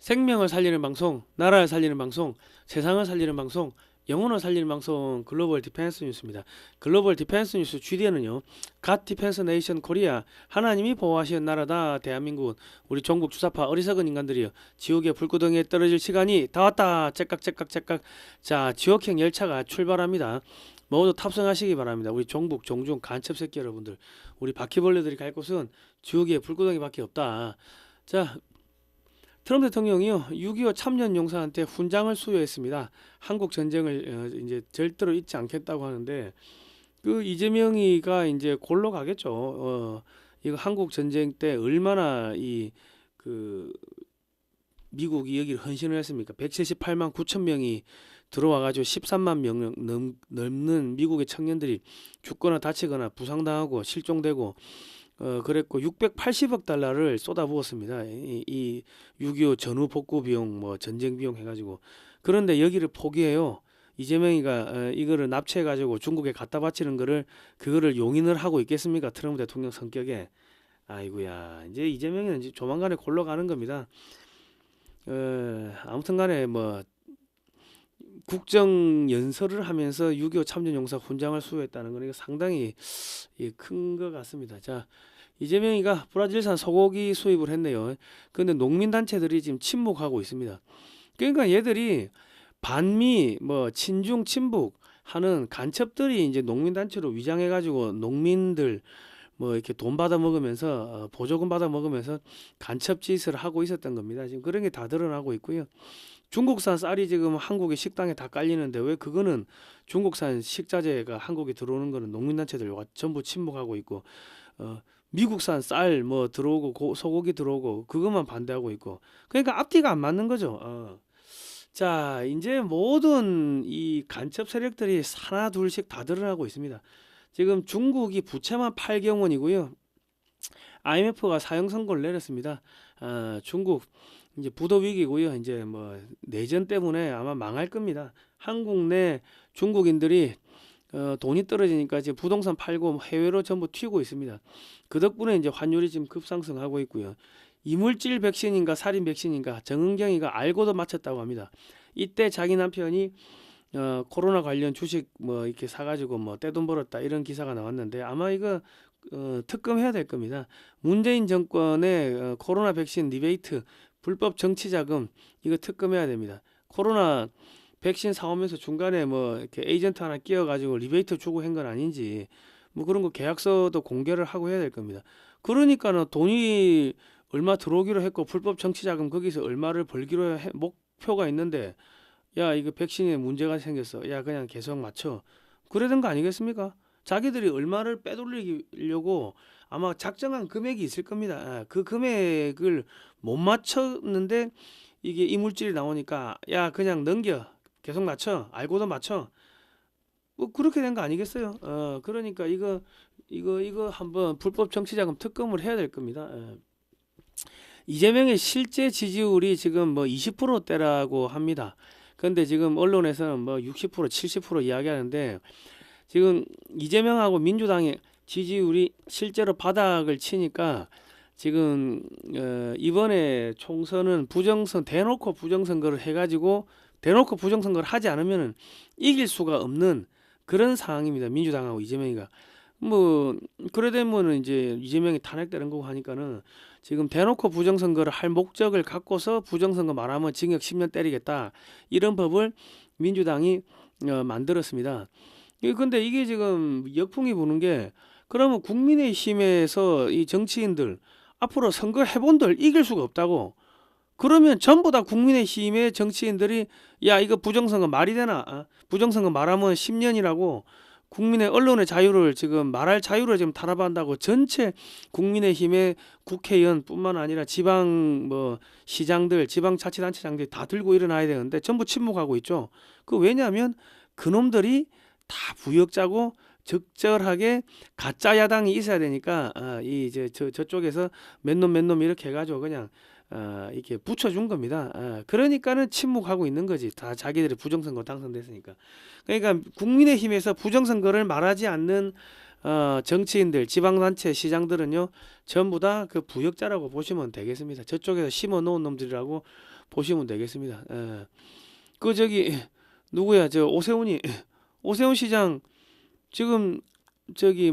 생명을 살리는 방송, 나라를 살리는 방송, 세상을 살리는 방송, 영혼을 살리는 방송 글로벌 디펜스 뉴스입니다. 글로벌 디펜스 뉴스 GDN은요. 갓 디펜스 네이션 코리아 하나님이 보호하시는 나라다 대한민국 우리 종북 주사파 어리석은 인간들이요. 지옥의 불구덩이에 떨어질 시간이 다 왔다. 째깍째깍째깍. 자, 지옥행 열차가 출발합니다. 모두 탑승하시기 바랍니다. 우리 종북 종중 간첩 새끼 여러분들. 우리 바퀴벌레들이 갈 곳은 지옥의 불구덩이밖에 없다. 자, 트럼프 대통령이요 6.25 참전 용사한테 훈장을 수여했습니다. 한국 전쟁을 이제 절대로 잊지 않겠다고 하는데 그 이재명이가 이제 골로 가겠죠. 이거 한국 전쟁 때 얼마나 이 그 미국이 여기를 헌신을 했습니까? 178만 9천 명이 들어와가지고 13만 명 넘는 미국의 청년들이 죽거나 다치거나 부상당하고 실종되고 그랬고 680억 달러를 쏟아부었습니다. 이 6.25 전후 복구 비용 뭐 전쟁 비용 해가지고 그런데 여기를 포기해요. 이재명이가 이거를 납치해가지고 중국에 갖다 바치는 거를 그거를 용인을 하고 있겠습니까? 트럼프 대통령 성격에 아이고야 이제 이재명이는 이제 조만간에 골로 가는 겁니다. 아무튼간에 뭐 국정 연설을 하면서 6.25 참전용사 훈장을 수여했다는 건 이거 상당히 큰 것 같습니다. 자, 이재명이가 브라질산 소고기 수입을 했네요. 그런데 농민단체들이 지금 침묵하고 있습니다. 그러니까 얘들이 반미 뭐 친중 친북 하는 간첩들이 이제 농민단체로 위장해가지고 농민들 뭐 이렇게 돈 받아 먹으면서 보조금 받아 먹으면서 간첩 짓을 하고 있었던 겁니다. 지금 그런 게 다 드러나고 있고요. 중국산 쌀이 지금 한국의 식당에 다 깔리는데 왜 그거는 중국산 식자재가 한국에 들어오는 거는 농민단체들 전부 침묵하고 있고 미국산 쌀 뭐 들어오고 소고기 들어오고 그것만 반대하고 있고 그러니까 앞뒤가 안 맞는 거죠. 자 이제 모든 이 간첩 세력들이 하나 둘씩 다 드러나고 있습니다. 지금 중국이 부채만 8개억 원이고요. IMF가 사형 선고를 내렸습니다. 중국 이제 부도 위기고요. 이제 뭐 내전 때문에 아마 망할 겁니다. 한국 내 중국인들이 돈이 떨어지니까 이제 부동산 팔고 해외로 전부 튀고 있습니다. 그 덕분에 이제 환율이 지금 급상승하고 있고요. 이물질 백신인가 살인 백신인가 정은경이가 알고도 맞췄다고 합니다. 이때 자기 남편이 코로나 관련 주식 뭐 이렇게 사가지고 뭐 떼돈 벌었다 이런 기사가 나왔는데 아마 이거 특검해야 될 겁니다. 문재인 정권의 코로나 백신 리베이트 불법 정치 자금 이거 특검해야 됩니다. 코로나 백신 사오면서 중간에 뭐 이렇게 에이전트 하나 끼워가지고 리베이트 주고 한 건 아닌지 뭐 그런 거 계약서도 공개를 하고 해야 될 겁니다. 그러니까는 돈이 얼마 들어오기로 했고 불법 정치 자금 거기서 얼마를 벌기로 목표가 있는데 야 이거 백신에 문제가 생겼어. 야 그냥 계속 맞춰. 그러던 거 아니겠습니까? 자기들이 얼마를 빼돌리려고 아마 작정한 금액이 있을 겁니다. 그 금액을 못 맞췄는데 이게 이물질이 나오니까 야 그냥 넘겨 계속 맞춰 알고도 맞춰 뭐 그렇게 된 거 아니겠어요? 그러니까 이거 한번 불법 정치자금 특검을 해야 될 겁니다. 이재명의 실제 지지율이 지금 뭐 20%대라고 합니다. 그런데 지금 언론에서는 뭐 60%, 70% 이야기하는데 지금 이재명하고 민주당의 지지율이 실제로 바닥을 치니까 지금 이번에 총선은 대놓고 부정선거를 해가지고 대놓고 부정선거를 하지 않으면 이길 수가 없는 그런 상황입니다. 민주당하고 이재명이가 뭐 그래 되면은 이제 이재명이 탄핵되는 거고 하니까는 지금 대놓고 부정선거를 할 목적을 갖고서 부정선거 말하면 징역 10년 때리겠다 이런 법을 민주당이 만들었습니다. 근데 이게 지금 역풍이 부는 게 그러면 국민의힘에서 이 정치인들 앞으로 선거 해본들 이길 수가 없다고 그러면 전부 다 국민의힘의 정치인들이 야 이거 부정선거 말이 되나 부정선거 말하면 10년이라고 국민의 언론의 자유를 지금 말할 자유를 지금 탄압한다고 전체 국민의힘의 국회의원뿐만 아니라 지방 뭐 시장들 지방자치단체장들이 다 들고 일어나야 되는데 전부 침묵하고 있죠. 그 왜냐하면 그놈들이 다 부역자고 적절하게 가짜 야당이 있어야 되니까 이 이제 저쪽에서 몇 놈 이렇게 해가지고 그냥 이렇게 붙여준 겁니다. 그러니까는 침묵하고 있는 거지. 다 자기들이 부정선거 당선됐으니까. 그러니까 국민의힘에서 부정선거를 말하지 않는 정치인들, 지방단체, 시장들은요 전부 다 그 부역자라고 보시면 되겠습니다. 저쪽에서 심어 놓은 놈들이라고 보시면 되겠습니다. 그 저기 누구야, 저 오세훈 시장 지금 저기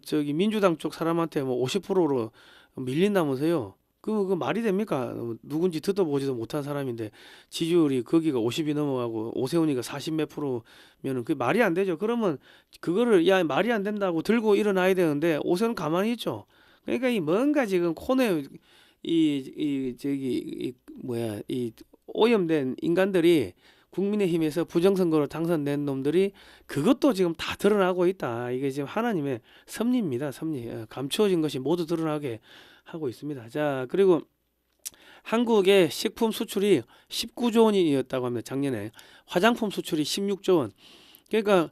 저기 민주당 쪽 사람한테 뭐 50%로 밀린다면서요. 그 말이 됩니까? 누군지 듣도 보지도 못한 사람인데 지지율이 거기가 50이 넘어가고 오세훈이가 40 몇 프로면은 그 말이 안 되죠. 그러면 그거를 야 말이 안 된다고 들고 일어나야 되는데 오세훈 가만히 있죠. 그러니까 이 뭔가 지금 코너에 이 뭐야 이 오염된 인간들이 국민의힘에서 부정선거로 당선된 놈들이 그것도 지금 다 드러나고 있다. 이게 지금 하나님의 섭리입니다. 섭리. 감추어진 것이 모두 드러나게 하고 있습니다. 자, 그리고 한국의 식품 수출이 19조 원이었다고 합니다. 작년에. 화장품 수출이 16조 원. 그러니까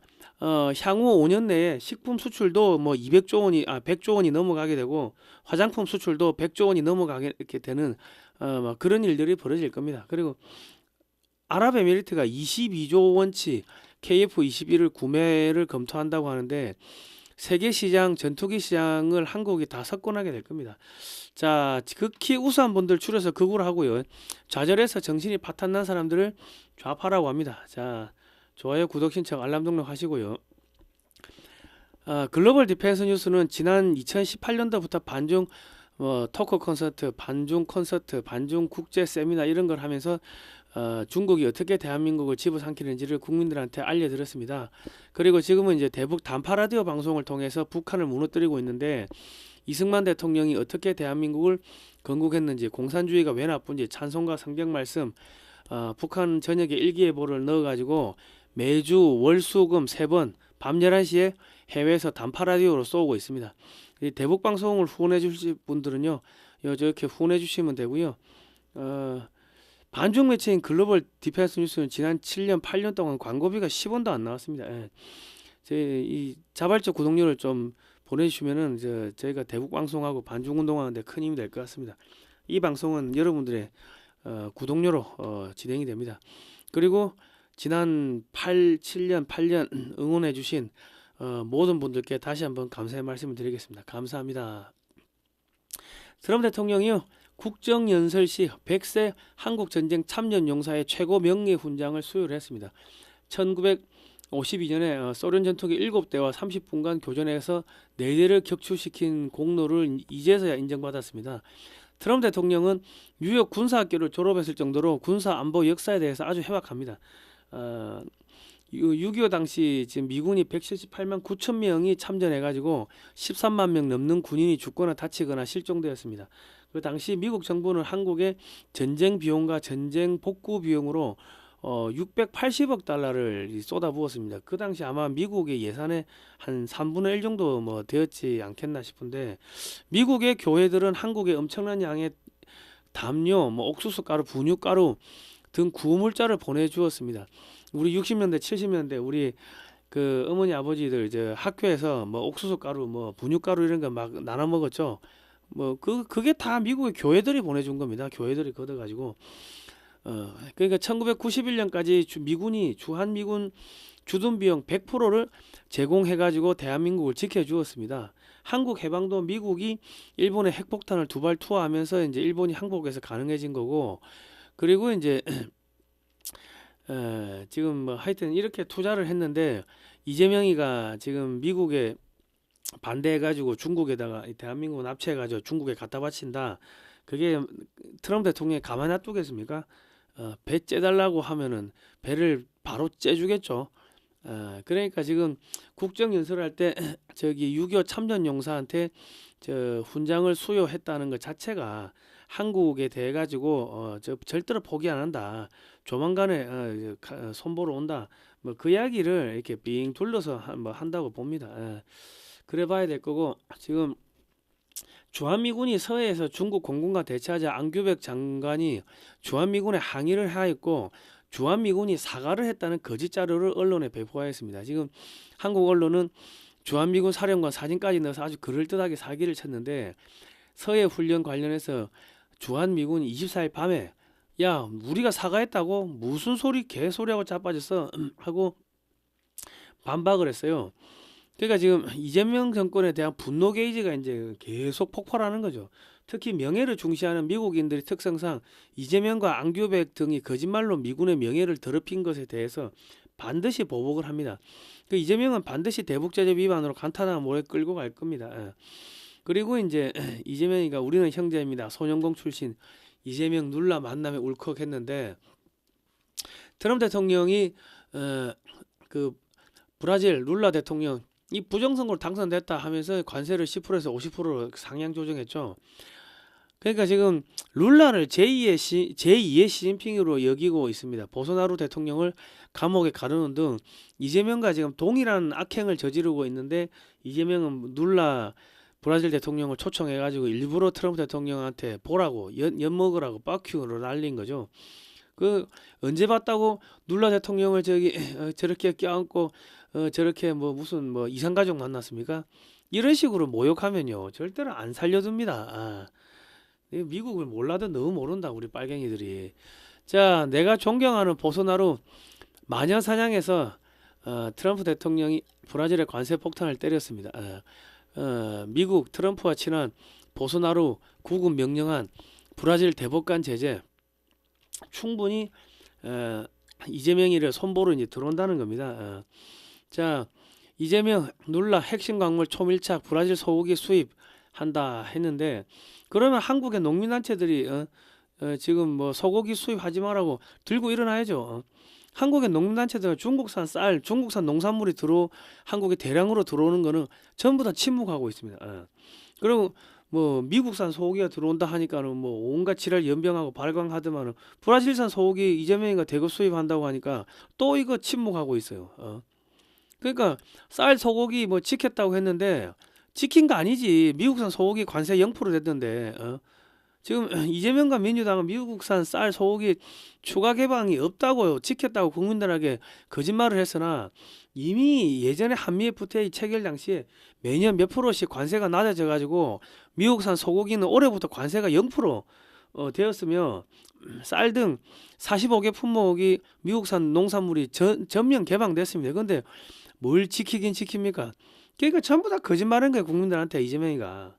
향후 5년 내에 식품 수출도 뭐 100조 원이 넘어가게 되고 화장품 수출도 100조 원이 넘어가게 이렇게 되는 막 그런 일들이 벌어질 겁니다. 그리고 아랍에미리트가 22조 원치 KF-21을 구매를 검토한다고 하는데 세계 시장, 전투기 시장을 한국이 다 석권하게 될 겁니다. 자, 극히 우수한 분들 줄여서 극우를 하고요. 좌절해서 정신이 파탄난 사람들을 좌파라고 합니다. 자, 좋아요, 구독, 신청, 알람 등록 하시고요. 글로벌 디펜스 뉴스는 지난 2018년도부터 반중 토크 콘서트, 반중 콘서트, 반중 국제 세미나 이런 걸 하면서 중국이 어떻게 대한민국을 집어삼키는지를 국민들한테 알려드렸습니다. 그리고 지금은 이제 대북 단파 라디오 방송을 통해서 북한을 무너뜨리고 있는데 이승만 대통령이 어떻게 대한민국을 건국했는지, 공산주의가 왜 나쁜지 찬송가, 성경 말씀, 북한 전역에 일기예보를 넣어가지고 매주 월수금 3번 밤 11시에 해외에서 단파 라디오로 쏘고 있습니다. 이 대북 방송을 후원해 주실 분들은요, 이렇게 후원해 주시면 되고요. 반중 매체인 글로벌 디펜스 뉴스는 지난 7년, 8년 동안 광고비가 10원도 안 나왔습니다. 예. 이 자발적 구독료를 좀 보내주시면은 저희가 대북 방송하고 반중 운동하는데 큰 힘이 될 것 같습니다. 이 방송은 여러분들의 구독료로 진행이 됩니다. 그리고 지난 7년, 8년 응원해주신 모든 분들께 다시 한번 감사의 말씀을 드리겠습니다. 감사합니다. 트럼프 대통령이요, 국정연설 시 100세 한국전쟁 참전용사의 최고 명예훈장을 수여를 했습니다. 1952년에 소련 전투기 7대와 30분간 교전에서 4대를 격추시킨 공로를 이제서야 인정받았습니다. 트럼프 대통령은 뉴욕 군사학교를 졸업했을 정도로 군사안보 역사에 대해서 아주 해박합니다. 6.25 당시 지금 미군이 178만 9천 명이 참전해가지고 13만 명 넘는 군인이 죽거나 다치거나 실종되었습니다. 그 당시 미국 정부는 한국의 전쟁 비용과 전쟁 복구 비용으로 680억 달러를 쏟아부었습니다. 그 당시 아마 미국의 예산의 한 3분의 1 정도 뭐 되었지 않겠나 싶은데, 미국의 교회들은 한국에 엄청난 양의 담요, 뭐 옥수수 가루, 분유 가루 등 구물자를 보내주었습니다. 우리 60년대, 70년대 우리 그 어머니 아버지들 학교에서 뭐 옥수수 가루, 뭐 분유 가루 이런 거 막 나눠 먹었죠. 뭐 그게 다 미국의 교회들이 보내준 겁니다. 교회들이 걷어가지고 그러니까 1991년까지 미군이 주한미군 주둔 비용 100%를 제공해가지고 대한민국을 지켜주었습니다. 한국 해방도 미국이 일본의 핵폭탄을 2발 투하하면서 이제 일본이 항복해서 가능해진 거고, 그리고 이제 지금 뭐 하여튼 이렇게 투자를 했는데 이재명이가 지금 미국에 반대해가지고 중국에다가 대한민국 납치해가지고 중국에 갖다 바친다. 그게 트럼프 대통령이 가만 놔두겠습니까? 배 째달라고 하면은 배를 바로 째주겠죠. 그러니까 지금 국정연설을 할 때 저기 6.25 참전용사한테 훈장을 수여했다는 것 자체가 한국에 대해 가지고 절대로 포기 안 한다. 조만간에 손보러 온다. 뭐 그 이야기를 이렇게 빙 둘러서 한다고 봅니다. 그래 봐야 될 거고, 지금 주한미군이 서해에서 중국 공군과 대치하자 안규백 장관이 주한미군에 항의를 하였고, 주한미군이 사과를 했다는 거짓 자료를 언론에 배포하였습니다. 지금 한국 언론은 주한미군 사령관 사진까지 넣어서 아주 그럴듯하게 사기를 쳤는데, 서해 훈련 관련해서 주한미군이 24일 밤에 야 우리가 사과했다고? 무슨 소리 개소리하고 자빠졌어 하고 반박을 했어요. 그러니까 지금 이재명 정권에 대한 분노 게이지가 이제 계속 폭발하는 거죠. 특히 명예를 중시하는 미국인들의 특성상 이재명과 안규백 등이 거짓말로 미군의 명예를 더럽힌 것에 대해서 반드시 보복을 합니다. 그 이재명은 반드시 대북제재 위반으로 간단한 몰에 끌고 갈 겁니다. 그리고 이제 이재명이가 우리는 형제입니다. 소년공 출신 이재명 눌라 만남에 울컥했는데 트럼프 대통령이 그 브라질 룰라 대통령 이 부정선거로 당선됐다 하면서 관세를 10%에서 50%로 상향 조정했죠. 그러니까 지금 룰라를 제2의 시진핑으로 여기고 있습니다. 보소나루 대통령을 감옥에 가두는 등 이재명과 지금 동일한 악행을 저지르고 있는데 이재명은 룰라 브라질 대통령을 초청해가지고 일부러 트럼프 대통령한테 보라고 엿먹으라고 빠큐로 날린 거죠. 그 언제 봤다고 룰라 대통령을 저렇게 껴안고 저렇게 뭐 무슨 뭐 이상가족 만났습니까? 이런 식으로 모욕하면요 절대로 안 살려둡니다. 미국을 몰라도 너무 모른다 우리 빨갱이들이. 자, 내가 존경하는 보소나루 마녀 사냥에서 트럼프 대통령이 브라질의 관세 폭탄을 때렸습니다. 미국 트럼프와 친한 보소나루 구군 명령한 브라질 대법관 제재 충분히 이재명이를 손보러 이제 들어온다는 겁니다. 자, 이재명 눌라 핵심 광물 초밀착 브라질 소고기 수입한다 했는데 그러면 한국의 농민단체들이 지금 뭐 소고기 수입하지 말라고 들고 일어나야죠. 한국의 농민단체들은 중국산 쌀, 중국산 농산물이 한국에 대량으로 들어오는 거는 전부 다 침묵하고 있습니다. 그리고 뭐 미국산 소고기가 들어온다 하니까는 뭐 온갖 지랄 연병하고 발광하더만은 브라질산 소고기 이재명이가 대거 수입한다고 하니까 또 이거 침묵하고 있어요. 그러니까 쌀 소고기 뭐 지켰다고 했는데 지킨 거 아니지. 미국산 소고기 관세 0% 됐던데 지금 이재명과 민주당은 미국산 쌀 소고기 추가 개방이 없다고 지켰다고 국민들에게 거짓말을 했으나 이미 예전에 한미 FTA 체결 당시에 매년 몇 프로씩 관세가 낮아져 가지고 미국산 소고기는 올해부터 관세가 0% 되었으며 쌀 등 45개 품목이 미국산 농산물이 전면 개방됐습니다. 그런데 뭘 지키긴 지킵니까? 그러니까 전부 다 거짓말한 거예요. 국민들한테 이재명이가.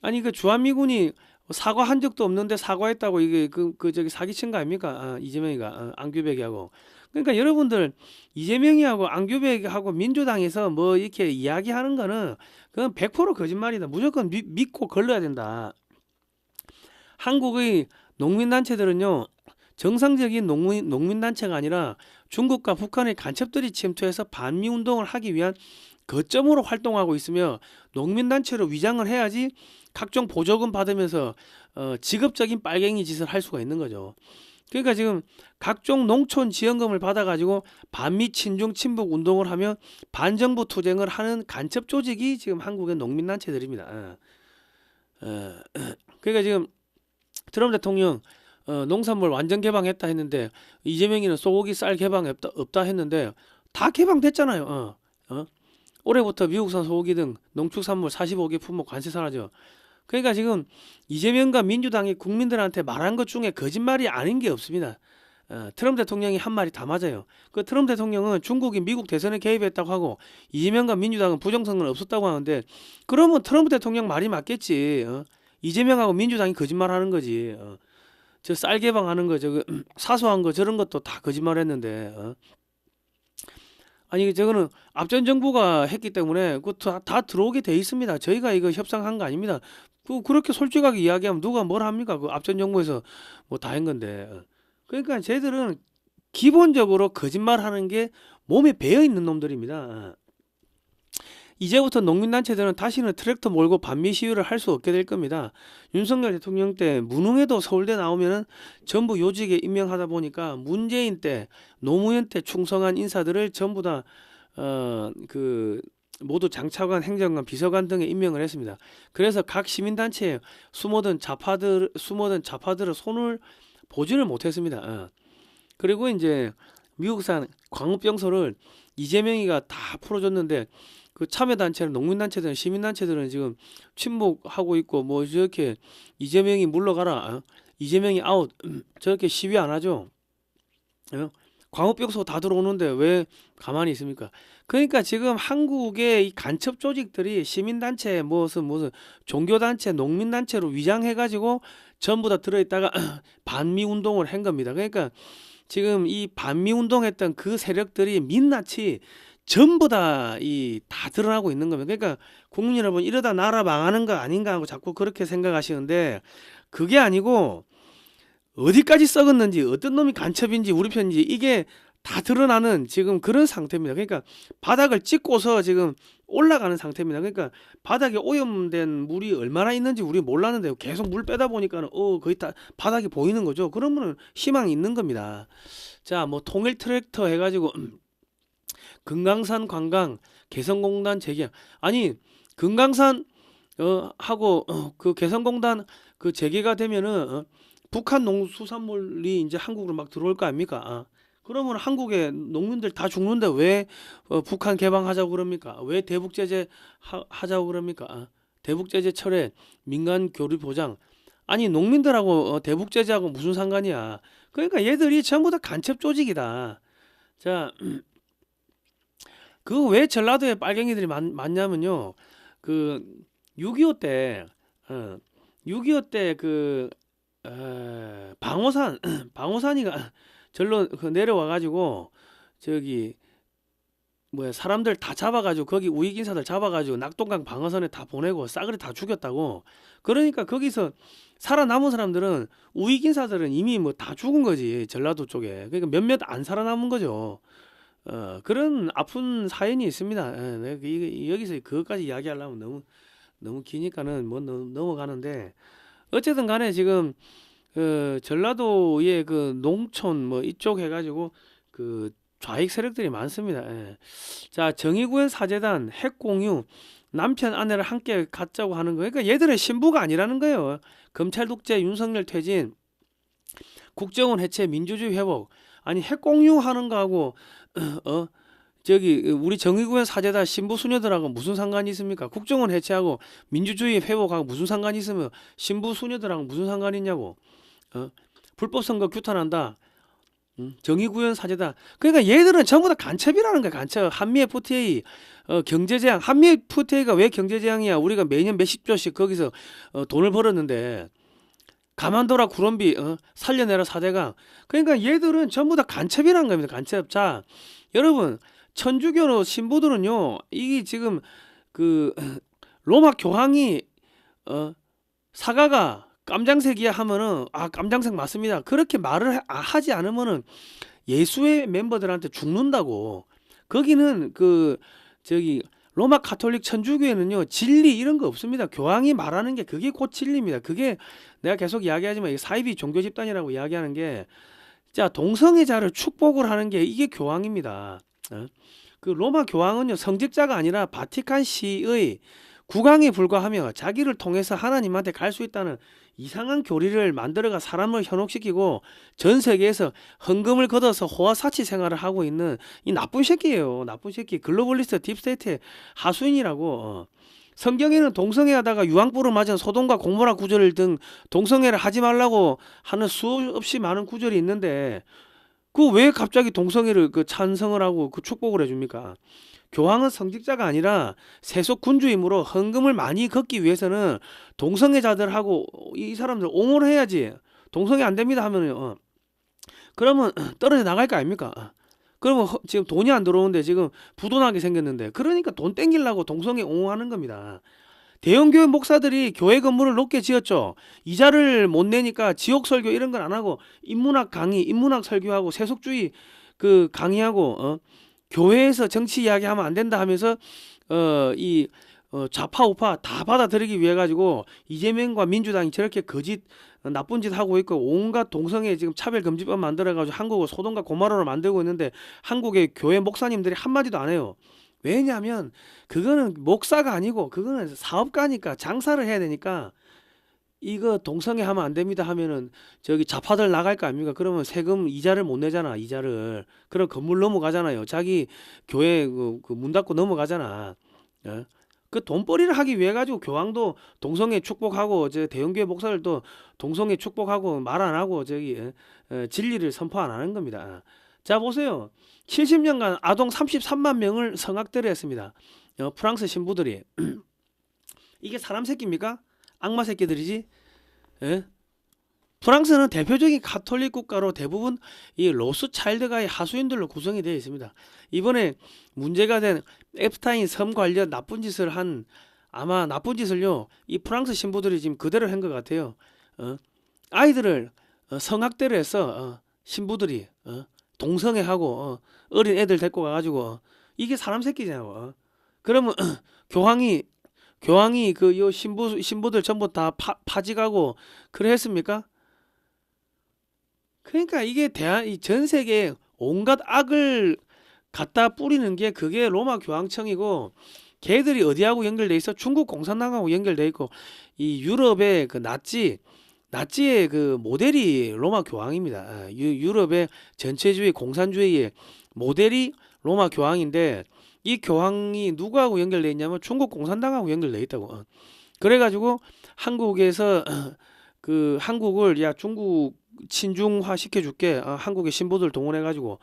아니 그 주한미군이 사과 한 적도 없는데 사과했다고 이게 저기 사기친 거 아닙니까? 이재명이가 안규백이하고. 그러니까 여러분들 이재명이하고 안규백하고 민주당에서 뭐 이렇게 이야기하는 거는 그건 100% 거짓말이다. 무조건 믿고 걸러야 된다. 한국의 농민단체들은요 정상적인 농민단체가 아니라 중국과 북한의 간첩들이 침투해서 반미운동을 하기 위한 거점으로 활동하고 있으며 농민단체로 위장을 해야지 각종 보조금 받으면서 직업적인 빨갱이 짓을 할 수가 있는 거죠. 그러니까 지금 각종 농촌 지원금을 받아가지고 반미 친중 친북 운동을 하며 반정부 투쟁을 하는 간첩 조직이 지금 한국의 농민단체들입니다. 그러니까 지금 트럼프 대통령 농산물 완전 개방했다 했는데 이재명이는 소고기 쌀 개방 없다 했는데 다 개방됐잖아요. 올해부터 미국산 소고기 등 농축산물 45개 품목 관세 사라져. 그러니까 지금 이재명과 민주당이 국민들한테 말한 것 중에 거짓말이 아닌 게 없습니다. 트럼프 대통령이 한 말이 다 맞아요. 그 트럼프 대통령은 중국이 미국 대선에 개입했다고 하고 이재명과 민주당은 부정선거는 없었다고 하는데 그러면 트럼프 대통령 말이 맞겠지. 이재명하고 민주당이 거짓말하는 거지. 저 쌀 개방하는 거 저거 사소한 거 저런 것도 다 거짓말했는데. 아니 저거는 앞전 정부가 했기 때문에 다 들어오게 돼 있습니다. 저희가 이거 협상한 거 아닙니다. 그렇게 솔직하게 이야기하면 누가 뭘 합니까? 그 앞전 정부에서 뭐 다 한 건데. 그러니까 쟤들은 기본적으로 거짓말하는 게 몸에 배어 있는 놈들입니다. 이제부터 농민단체들은 다시는 트랙터 몰고 반미 시위를 할 수 없게 될 겁니다. 윤석열 대통령 때 무능해도 서울대 나오면은 전부 요직에 임명하다 보니까 문재인 때 노무현 때 충성한 인사들을 전부 다 모두 장차관, 행정관, 비서관 등에 임명을 했습니다. 그래서 각 시민단체에 숨어든 좌파들의 손을 보지를 못했습니다. 그리고 이제 미국산 광우병소를 이재명이가 다 풀어줬는데 그 참여단체는 농민단체들은 시민단체들은 지금 침묵하고 있고 뭐 저렇게 이재명이 물러가라 이재명이 아웃 저렇게 시위 안 하죠. 광우병소 다 들어오는데 왜 가만히 있습니까? 그러니까 지금 한국의 이 간첩 조직들이 시민단체 무슨 종교단체 농민단체로 위장해가지고 전부 다 들어있다가 반미운동을 한 겁니다. 그러니까 지금 이 반미운동했던 그 세력들이 민낯이 전부 다 드러나고 있는 겁니다. 그러니까 국민 여러분, 이러다 나라 망하는 거 아닌가 하고 자꾸 그렇게 생각하시는데, 그게 아니고 어디까지 썩었는지, 어떤 놈이 간첩인지 우리 편인지 이게 다 드러나는 지금 그런 상태입니다. 그러니까 바닥을 찍고서 지금 올라가는 상태입니다. 그러니까 바닥에 오염된 물이 얼마나 있는지 우리 몰랐는데 계속 물 빼다 보니까는 거의 다 바닥이 보이는 거죠. 그러면은 희망이 있는 겁니다. 자, 뭐 통일 트랙터 해가지고 금강산 관광 개성공단 재개항. 아니, 금강산 하고 그 개성공단 그 재개가 되면은 북한 농수산물이 이제 한국으로 막 들어올 거 아닙니까? 그러면 한국의 농민들 다 죽는데 왜 북한 개방하자고 그럽니까? 왜 대북 제재 하자고 그럽니까? 대북 제재 철회, 민간 교류 보장. 아니, 농민들하고 대북 제재하고 무슨 상관이야? 그러니까 얘들이 전부 다 간첩 조직이다. 자, 그 왜 전라도에 빨갱이들이 많냐면요. 그 6.25 때, 6.25 때 그 방호산이가 절로 내려와가지고 저기 뭐야 사람들 다 잡아가지고 거기 우익 인사들 잡아가지고 낙동강 방어선에 다 보내고 싸그리 다 죽였다고. 그러니까 거기서 살아남은 사람들은 우익 인사들은 이미 뭐 다 죽은 거지, 전라도 쪽에. 그러니까 몇몇 안 살아남은 거죠. 그런 아픈 사연이 있습니다. 여기서 그것까지 이야기하려면 너무 기니까는 뭐 넘어가는데, 어쨌든 간에 지금 전라도의 그 농촌 뭐 이쪽 해가지고 그 좌익 세력들이 많습니다. 예. 자, 정의구현 사재단 핵공유, 남편 아내를 함께 갖자고 하는 거. 그러니까 얘들은 신부가 아니라는 거예요. 검찰 독재, 윤석열 퇴진, 국정원 해체, 민주주의 회복. 아니, 핵공유하는 거하고 저기 우리 정의구현 사재단 신부 수녀들하고 무슨 상관이 있습니까? 국정원 해체하고 민주주의 회복하고 무슨 상관이 있으면 신부 수녀들하고 무슨 상관이 있냐고. 불법 선거 규탄한다. 정의구현 사재단. 그러니까 얘들은 전부 다 간첩이라는 거야. 간첩. 한미 FTA 경제재앙. 한미 FTA가 왜 경제재앙이야? 우리가 매년 몇십조씩 거기서 돈을 벌었는데 가만둬라 구럼비, 살려내라 4대강. 그러니까 얘들은 전부 다 간첩이라는 겁니다. 간첩. 자, 여러분, 천주교 신부들은요, 이게 지금 그 로마 교황이 사과가 깜장색이야 하면은 깜장색 맞습니다. 그렇게 말을 하지 않으면은 예수의 멤버들한테 죽는다고. 거기는 그 저기 로마 가톨릭 천주교에는요, 진리 이런 거 없습니다. 교황이 말하는 게 그게 곧 진리입니다. 그게 내가 계속 이야기하지만 사이비 종교 집단이라고 이야기하는 게, 자, 동성애자를 축복을 하는 게 이게 교황입니다. 그 로마 교황은요, 성직자가 아니라 바티칸시의 국왕에 불과하며 자기를 통해서 하나님한테 갈 수 있다는 이상한 교리를 만들어가 사람을 현혹시키고 전 세계에서 헌금을 걷어서 호화사치 생활을 하고 있는 이 나쁜 새끼예요. 나쁜 새끼. 글로벌리스트 딥스테이트의 하수인이라고. 성경에는 동성애하다가 유황불을 맞은 소돔과 고모라 구절 등 동성애를 하지 말라고 하는 수없이 많은 구절이 있는데, 그 왜 갑자기 동성애를 그 찬성을 하고 그 축복을 해줍니까? 교황은 성직자가 아니라 세속 군주이므로 헌금을 많이 걷기 위해서는 동성애자들하고 이 사람들 옹호를 해야지. 동성애 안 됩니다 하면은 그러면 떨어져 나갈 거 아닙니까? 그러면 지금 돈이 안 들어오는데 지금 부도나게 생겼는데, 그러니까 돈 땡기려고 동성애 옹호하는 겁니다. 대형교회 목사들이 교회 건물을 높게 지었죠. 이자를 못 내니까 지옥 설교 이런 건 안 하고 인문학 강의, 인문학 설교하고 세속주의 그 강의하고 교회에서 정치 이야기하면 안 된다 하면서 좌파 우파 다 받아들이기 위해 가지고 이재명과 민주당이 저렇게 거짓 나쁜 짓 하고 있고, 온갖 동성애 지금 차별금지법 만들어 가지고 한국을 소돔과 고모라로 만들고 있는데 한국의 교회 목사님들이 한마디도 안 해요. 왜냐하면 그거는 목사가 아니고 그거는 사업가니까, 장사를 해야 되니까. 이거 동성애 하면 안 됩니다 하면은 저기 좌파들 나갈 거 아닙니까? 그러면 세금 이자를 못 내잖아. 이자를. 그럼 건물 넘어가잖아요. 자기 교회 그 문 닫고 넘어가잖아. 그 돈벌이를 하기 위해 가지고 교황도 동성애 축복하고 저 대형교회 목사들도 동성애 축복하고 말 안 하고 저기 진리를 선포 안 하는 겁니다. 자 보세요. 70년간 아동 33만 명을 성학대를 했습니다. 프랑스 신부들이. 이게 사람 새끼입니까? 악마 새끼들이지. 예? 프랑스는 대표적인 가톨릭 국가로 대부분 이 로스차일드가의 하수인들로 구성이 되어 있습니다. 이번에 문제가 된 앱스타인 섬 관련 나쁜 짓을 한, 아마 나쁜 짓을요 이 프랑스 신부들이 지금 그대로 한 것 같아요. 아이들을 성학대를 해서 신부들이 동성애하고 어린 애들 데리고 가가지고 이게 사람 새끼잖아요. 그러면 교황이 그 요 신부들 전부 다 파직하고 그래 했습니까? 그러니까 이게 전 세계에 온갖 악을 갖다 뿌리는 게 그게 로마 교황청이고, 걔들이 어디하고 연결돼 있어? 중국 공산당하고 연결돼 있고, 이 유럽의 그 나치의 그 모델이 로마 교황입니다. 유럽의 전체주의 공산주의의 모델이 로마 교황인데, 이 교황이 누구하고 연결돼 있냐면 중국 공산당하고 연결돼 있다고. 그래가지고 한국에서 그 한국을 야 중국 친중화 시켜줄게. 한국의 신부들 동원해가지고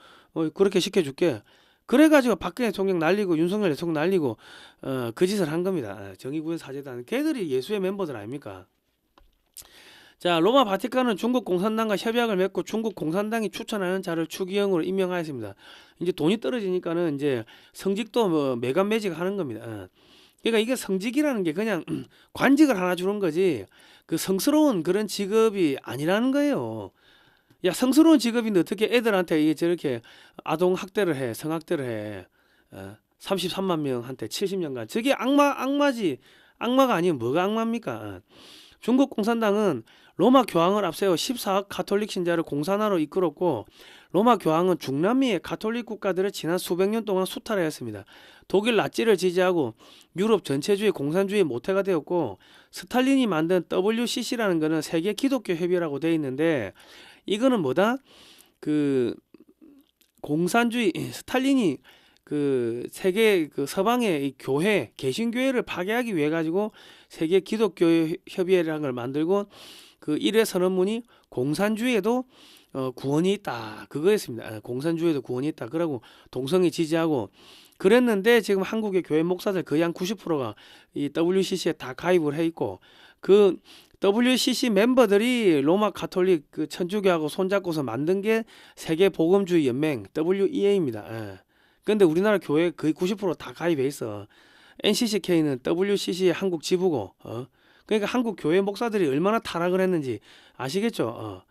그렇게 시켜줄게. 그래가지고 박근혜 대통령 날리고 윤석열 대통령 날리고 그 짓을 한 겁니다. 정의구현 사제단. 걔들이 예수의 멤버들 아닙니까? 자, 로마 바티칸은 중국 공산당과 협약을 맺고 중국 공산당이 추천하는 자를 추기경으로 임명하였습니다. 이제 돈이 떨어지니까는 이제 성직도 뭐 매간매직 하는 겁니다. 그러니까 이게 성직이라는 게 그냥 관직을 하나 주는 거지 그 성스러운 그런 직업이 아니라는 거예요. 야, 성스러운 직업인데 어떻게 애들한테 이게 저렇게 아동 학대를 해, 성학대를 해? 33만 명한테 70년간. 저게 악마지. 악마가 아니면 뭐가 악마입니까? 중국 공산당은 로마 교황을 앞세워 14억 가톨릭 신자를 공산화로 이끌었고, 로마 교황은 중남미의 가톨릭 국가들을 지난 수백 년 동안 수탈하였습니다. 독일 나치를 지지하고 유럽 전체주의 공산주의 모태가 되었고, 스탈린이 만든 WCC라는 거는 세계 기독교 협의라고 되어 있는데, 이거는 뭐다? 그 공산주의 스탈린이 그 세계 그 서방의 이 교회 개신교회를 파괴하기 위해 가지고 세계 기독교 협의회라는 걸 만들고, 그 1회 선언문이 공산주의에도 구원이 있다 그거였습니다. 공산주의에도 구원이 있다. 그러고 동성애 지지하고 그랬는데, 지금 한국의 교회 목사들 거의 한 90%가 이 WCC에 다 가입을 해 있고, 그 WCC 멤버들이 로마 가톨릭 그 천주교하고 손잡고서 만든 게 세계 복음주의 연맹 WEA입니다. 근데 우리나라 교회 거의 90% 다 가입해 있어. NCCK는 WCC의 한국 지부고, 그러니까 한국 교회 목사들이 얼마나 타락을 했는지 아시겠죠?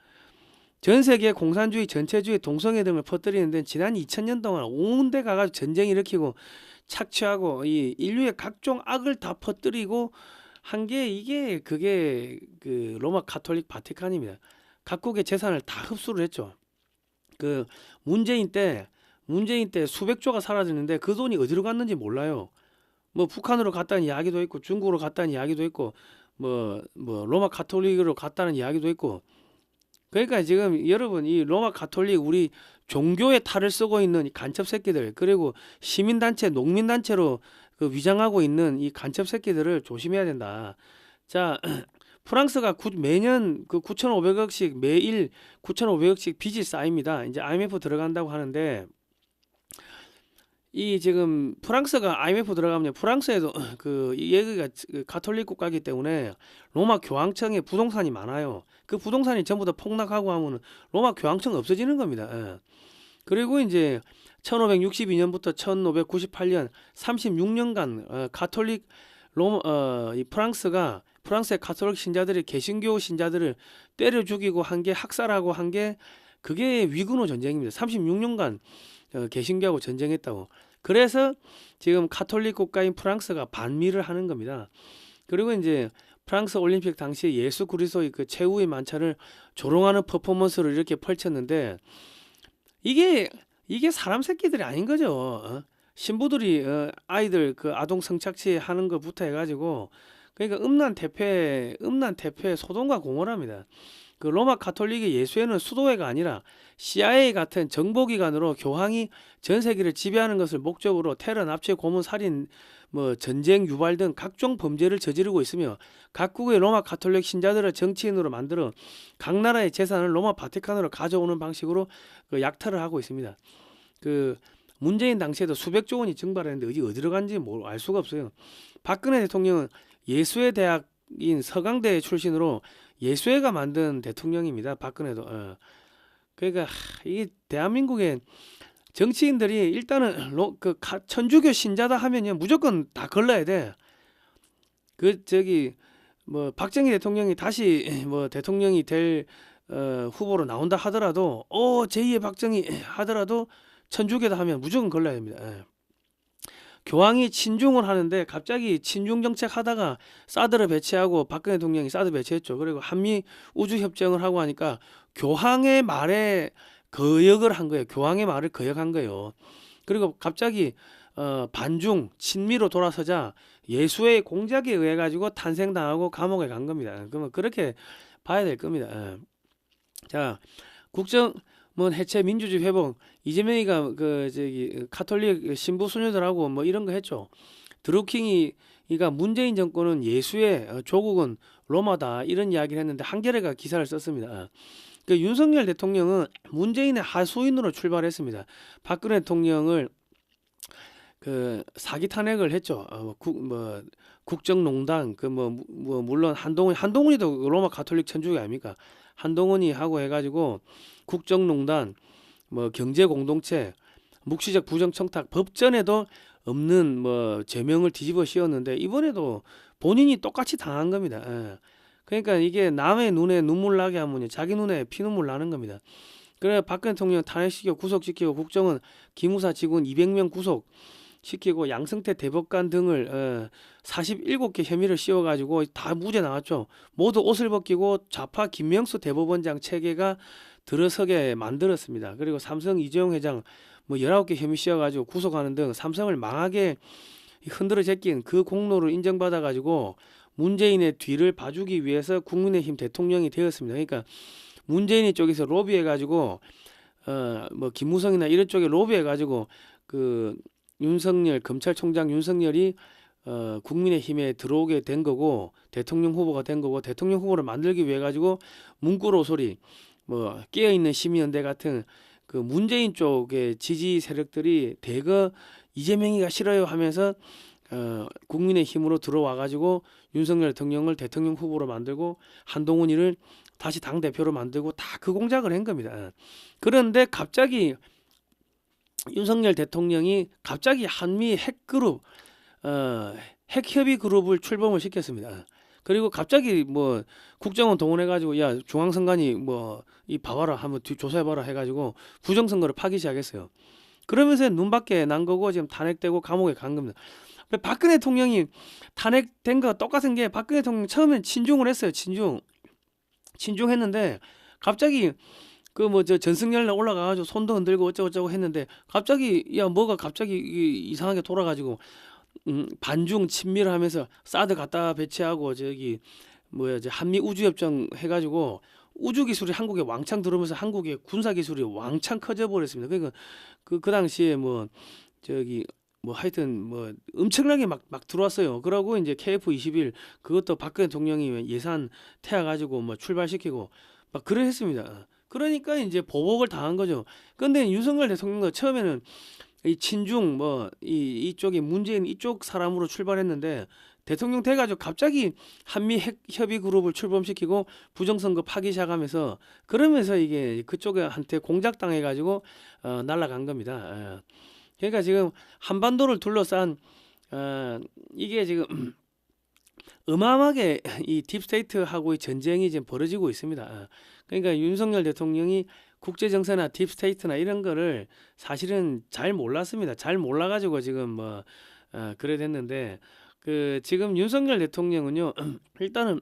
전 세계 공산주의, 전체주의, 동성애 등을 퍼뜨리는 데는 지난 2000년 동안 온 데 가가지고 전쟁 일으키고 착취하고 이 인류의 각종 악을 다 퍼뜨리고 한 게 그게 그 로마 가톨릭 바티칸입니다. 각국의 재산을 다 흡수를 했죠. 그 문재인 때 수백 조가 사라졌는데 그 돈이 어디로 갔는지 몰라요. 뭐 북한으로 갔다는 이야기도 있고, 중국으로 갔다는 이야기도 있고, 뭐 로마 가톨릭으로 갔다는 이야기도 있고. 그러니까 지금 여러분 이 로마 가톨릭 우리 종교의 탈을 쓰고 있는 이 간첩 새끼들, 그리고 시민단체, 농민단체로 그 위장하고 있는 이 간첩 새끼들을 조심해야 된다. 자, 프랑스가 매년 그 9,500억씩 매일 9,500억씩 빚이 쌓입니다. 이제 IMF 들어간다고 하는데, 이 지금 프랑스가 IMF 들어가면 프랑스에도 그 여기가 가톨릭 국가이기 때문에 로마 교황청에 부동산이 많아요. 그 부동산이 전부 다 폭락하고 하면 로마 교황청 없어지는 겁니다. 그리고 이제 1562년부터 1598년 36년간 가톨릭 이 프랑스의 가톨릭 신자들이 개신교 신자들을 때려 죽이고 한 게, 학살하고 한 게, 그게 위근호 전쟁입니다. 36년간 개신교하고 전쟁했다고. 그래서 지금 가톨릭 국가인 프랑스가 반미를 하는 겁니다. 그리고 이제 프랑스 올림픽 당시 예수 그리스도의 그 최후의 만찬을 조롱하는 퍼포먼스를 이렇게 펼쳤는데, 이게 사람 새끼들이 아닌 거죠. 신부들이 아이들 그 아동 성착취 하는 것부터 해가지고, 그러니까 음란 태폐 소돔과 공허랍니다. 그 로마 가톨릭의 예수회는 수도회가 아니라 CIA 같은 정보기관으로 교황이 전 세계를 지배하는 것을 목적으로 테러, 납치, 고문, 살인, 전쟁, 유발 등 각종 범죄를 저지르고 있으며 각국의 로마 가톨릭 신자들을 정치인으로 만들어 각 나라의 재산을 로마 바티칸으로 가져오는 방식으로 그 약탈을 하고 있습니다. 그 문재인 당시에도 수백조 원이 증발했는데 어디로 간지 알 수가 없어요. 박근혜 대통령은 예수회 대학인 서강대 출신으로 예수회가 만든 대통령입니다. 박근혜도. 그러니까 이게 대한민국의 정치인들이 일단은 천주교 신자다 하면요 무조건 다 걸러야 돼. 박정희 대통령이 다시 대통령이 될 후보로 나온다 하더라도 제2의 박정희 하더라도 천주교다 하면 무조건 걸러야 됩니다. 교황이 친중을 하는데 갑자기 친중 정책 하다가 사드를 배치하고 박근혜 대통령이 사드 배치했죠. 그리고 한미 우주 협정을 하고 하니까 교황의 말에 거역을 한 거예요. 교황의 말을 거역한 거예요. 그리고 갑자기 반중 친미로 돌아서자 예수의 공작에 의해 가지고 탄생당하고 감옥에 간 겁니다. 그러면 그렇게 봐야 될 겁니다. 자, 국정 해체, 민주주의 회복. 이재명이가 카톨릭 신부 수녀들하고 이런 거 했죠. 드루킹이가 문재인 정권은 예수의 조국은 로마다 이런 이야기를 했는데 한겨레가 기사를 썼습니다. 그 윤석열 대통령은 문재인의 하수인으로 출발했습니다. 박근혜 대통령을 사기 탄핵을 했죠. 국정농단 물론 한동훈이도 로마 가톨릭 천주교 아닙니까? 한동훈이 하고 해가지고 국정농단, 경제공동체, 묵시적 부정청탁, 법전에도 없는 제명을 뒤집어 씌웠는데 이번에도 본인이 똑같이 당한 겁니다. 그러니까 이게 남의 눈에 눈물 나게 하면 자기 눈에 피눈물 나는 겁니다. 그래 박근혜 대통령 탄핵시키고 구속시키고 국정원 기무사 직원 200명 구속시키고 양승태 대법관 등을 47개 혐의를 씌워가지고 다 무죄 나왔죠. 모두 옷을 벗기고 좌파 김명수 대법원장 체계가 들어서게 만들었습니다. 그리고 삼성 이재용 회장 19개 혐의 씌워가지고 구속하는 등 삼성을 망하게 흔들어 제낀 그 공로를 인정받아가지고 문재인의 뒤를 봐주기 위해서 국민의힘 대통령이 되었습니다. 그러니까 문재인이 쪽에서 로비해가지고 김무성이나 이런 쪽에 로비해가지고 윤석열 검찰총장 윤석열이 국민의힘에 들어오게 된 거고 대통령 후보가 된 거고 대통령 후보를 만들기 위해 가지고 문구로 소리 깨어있는 시민연대 같은 그 문재인 쪽의 지지 세력들이 대거 이재명이가 싫어요 하면서 국민의힘으로 들어와 가지고 윤석열 대통령을 대통령 후보로 만들고 한동훈이를 다시 당대표로 만들고 다 그 공작을 한 겁니다. 그런데 갑자기 윤석열 대통령이 갑자기 한미 핵그룹 핵협의 그룹을 출범을 시켰습니다. 그리고 갑자기 국정원 동원해가지고 야 중앙선관위 이 봐봐라 한번 조사해봐라 해가지고 부정선거를 파기 시작했어요. 그러면서 눈밖에 난 거고 지금 탄핵되고 감옥에 간 겁니다. 박근혜 대통령이 탄핵된 거 똑같은 게 박근혜 대통령 처음엔 친중을 했어요. 친중했는데 갑자기 전승열 올라가가지고 손도 흔들고 어쩌고저쩌고 했는데 갑자기 뭐가 갑자기 이상하게 돌아가지고 반중 친미를 하면서 사드 갖다 배치하고 한미 우주협정 해가지고 우주 기술이 한국에 왕창 들어오면서 한국의 군사 기술이 왕창 커져 버렸습니다. 그러니까 그 당시에 하여튼 엄청나게 막 들어왔어요. 그러고 이제 KF-21 그것도 박근혜 대통령이 예산 태워가지고 출발시키고 막 그래 했습니다. 그러니까 이제 보복을 당한 거죠. 근데 윤석열 대통령도 처음에는 이 친중 이쪽이 문재인 이쪽 사람으로 출발했는데 대통령 돼가지고 갑자기 한미 핵 협의 그룹을 출범시키고 부정선거 파기 시작하면서 그러면서 이게 그쪽한테 공작당해가지고 날아간 겁니다. 그러니까 지금 한반도를 둘러싼 이게 지금 어마어마하게 이 딥스테이트하고의 전쟁이 지금 벌어지고 있습니다. 그러니까 윤석열 대통령이 국제정세나 딥스테이트나 이런 거를 사실은 잘 몰랐습니다. 잘 몰라가지고 지금 그래 됐는데 지금 윤석열 대통령은요 일단은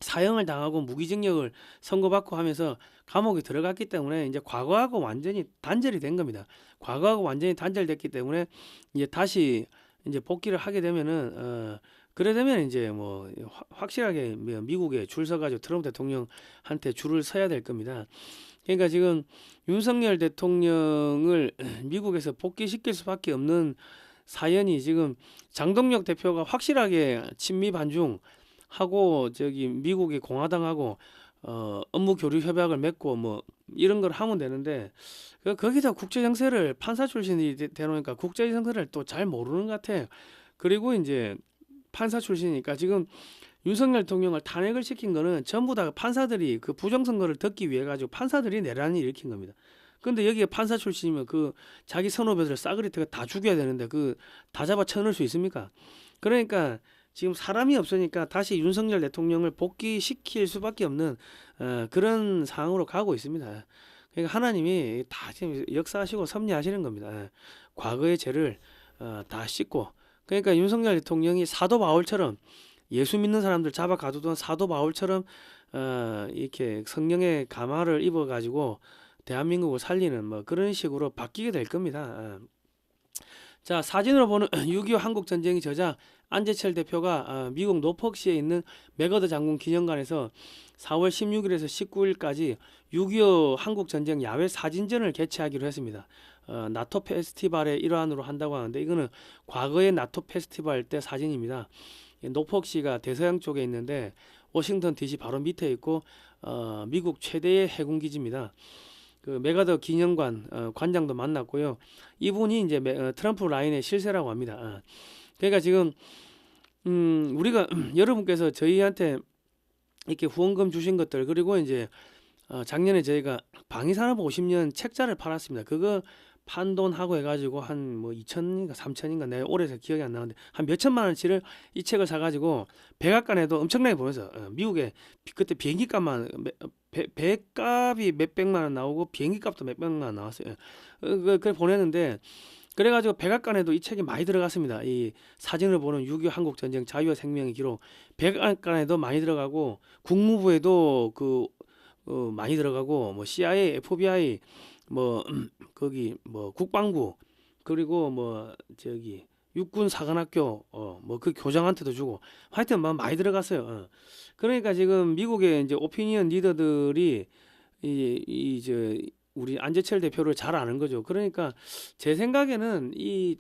사형을 당하고 무기징역을 선고받고 하면서 감옥에 들어갔기 때문에 이제 과거하고 완전히 단절이 된 겁니다. 과거하고 완전히 단절됐기 때문에 이제 다시 이제 복귀를 하게 되면은 그래 되면 이제 뭐 확실하게 미국에 줄 서가지고 트럼프 대통령한테 줄을 서야 될 겁니다. 그러니까 지금 윤석열 대통령을 미국에서 복귀시킬 수밖에 없는 사연이 지금 장동혁 대표가 확실하게 친미 반중하고 저기 미국의 공화당하고 업무 교류 협약을 맺고 뭐 이런 걸 하면 되는데 거기다 국제 정세를 판사 출신이 되놓으니까 국제 정세를 또 잘 모르는 것 같아요. 그리고 이제 판사 출신이니까 지금 윤석열 대통령을 탄핵을 시킨 거는 전부 다 판사들이 그 부정선거를 덮기 위해 가지고 판사들이 내란을 일으킨 겁니다. 근데 여기에 판사 출신이면 그 자기 선후배들 싸그리트가 다 죽여야 되는데 그 다 잡아 쳐넣을 수 있습니까? 그러니까 지금 사람이 없으니까 다시 윤석열 대통령을 복귀시킬 수밖에 없는 그런 상황으로 가고 있습니다. 그러니까 하나님이 다 지금 역사하시고 섭리하시는 겁니다. 과거의 죄를 다 씻고 그러니까 윤석열 대통령이 사도 바울처럼 예수 믿는 사람들 잡아 가두던 사도 바울처럼 이렇게 성령의 감화를 입어 가지고 대한민국을 살리는 뭐 그런 식으로 바뀌게 될 겁니다. 자, 사진으로 보는 6.25 한국전쟁의 저자 안재철 대표가 미국 노폭시에 있는 맥어더 장군 기념관에서 4월 16일에서 19일까지 6.25 한국전쟁 야외 사진전을 개최하기로 했습니다. 나토 페스티벌의 일환으로 한다고 하는데 이거는 과거의 나토 페스티벌 때 사진입니다. 노폭시가 대서양 쪽에 있는데 워싱턴 DC 바로 밑에 있고 미국 최대의 해군 기지입니다. 그 맥아더 기념관 관장도 만났고요. 이분이 이제 트럼프 라인의 실세라고 합니다. 그러니까 지금 우리가 여러분께서 저희한테 이렇게 후원금 주신 것들 그리고 이제 작년에 저희가 방위산업 50년 책자를 팔았습니다. 그거 판돈하고 해가지고 한 뭐 2천인가 3천인가 내가 올해서 기억이 안 나는데 한 몇천만 원치를 이 책을 사가지고 백악관에도 엄청나게 보내서 미국에 그때 비행기 값만 배값이 몇백만 원 나오고 비행기 값도 몇백만 원 나왔어요. 그걸 보냈는데 그래가지고 백악관에도 이 책이 많이 들어갔습니다. 이 사진을 보는 6.25 한국전쟁 자유와 생명의 기록 백악관에도 많이 들어가고 국무부에도 많이 들어가고 뭐 CIA, FBI 뭐 거기 뭐 국방부 그리고 뭐 저기 육군 사관학교 뭐 그 교장한테도 주고 하여튼 뭐 많이 들어갔어요. 그러니까 지금 미국의 이제 오피니언 리더들이 저 우리 안재철 대표를 잘 아는 거죠. 그러니까 제 생각에는 이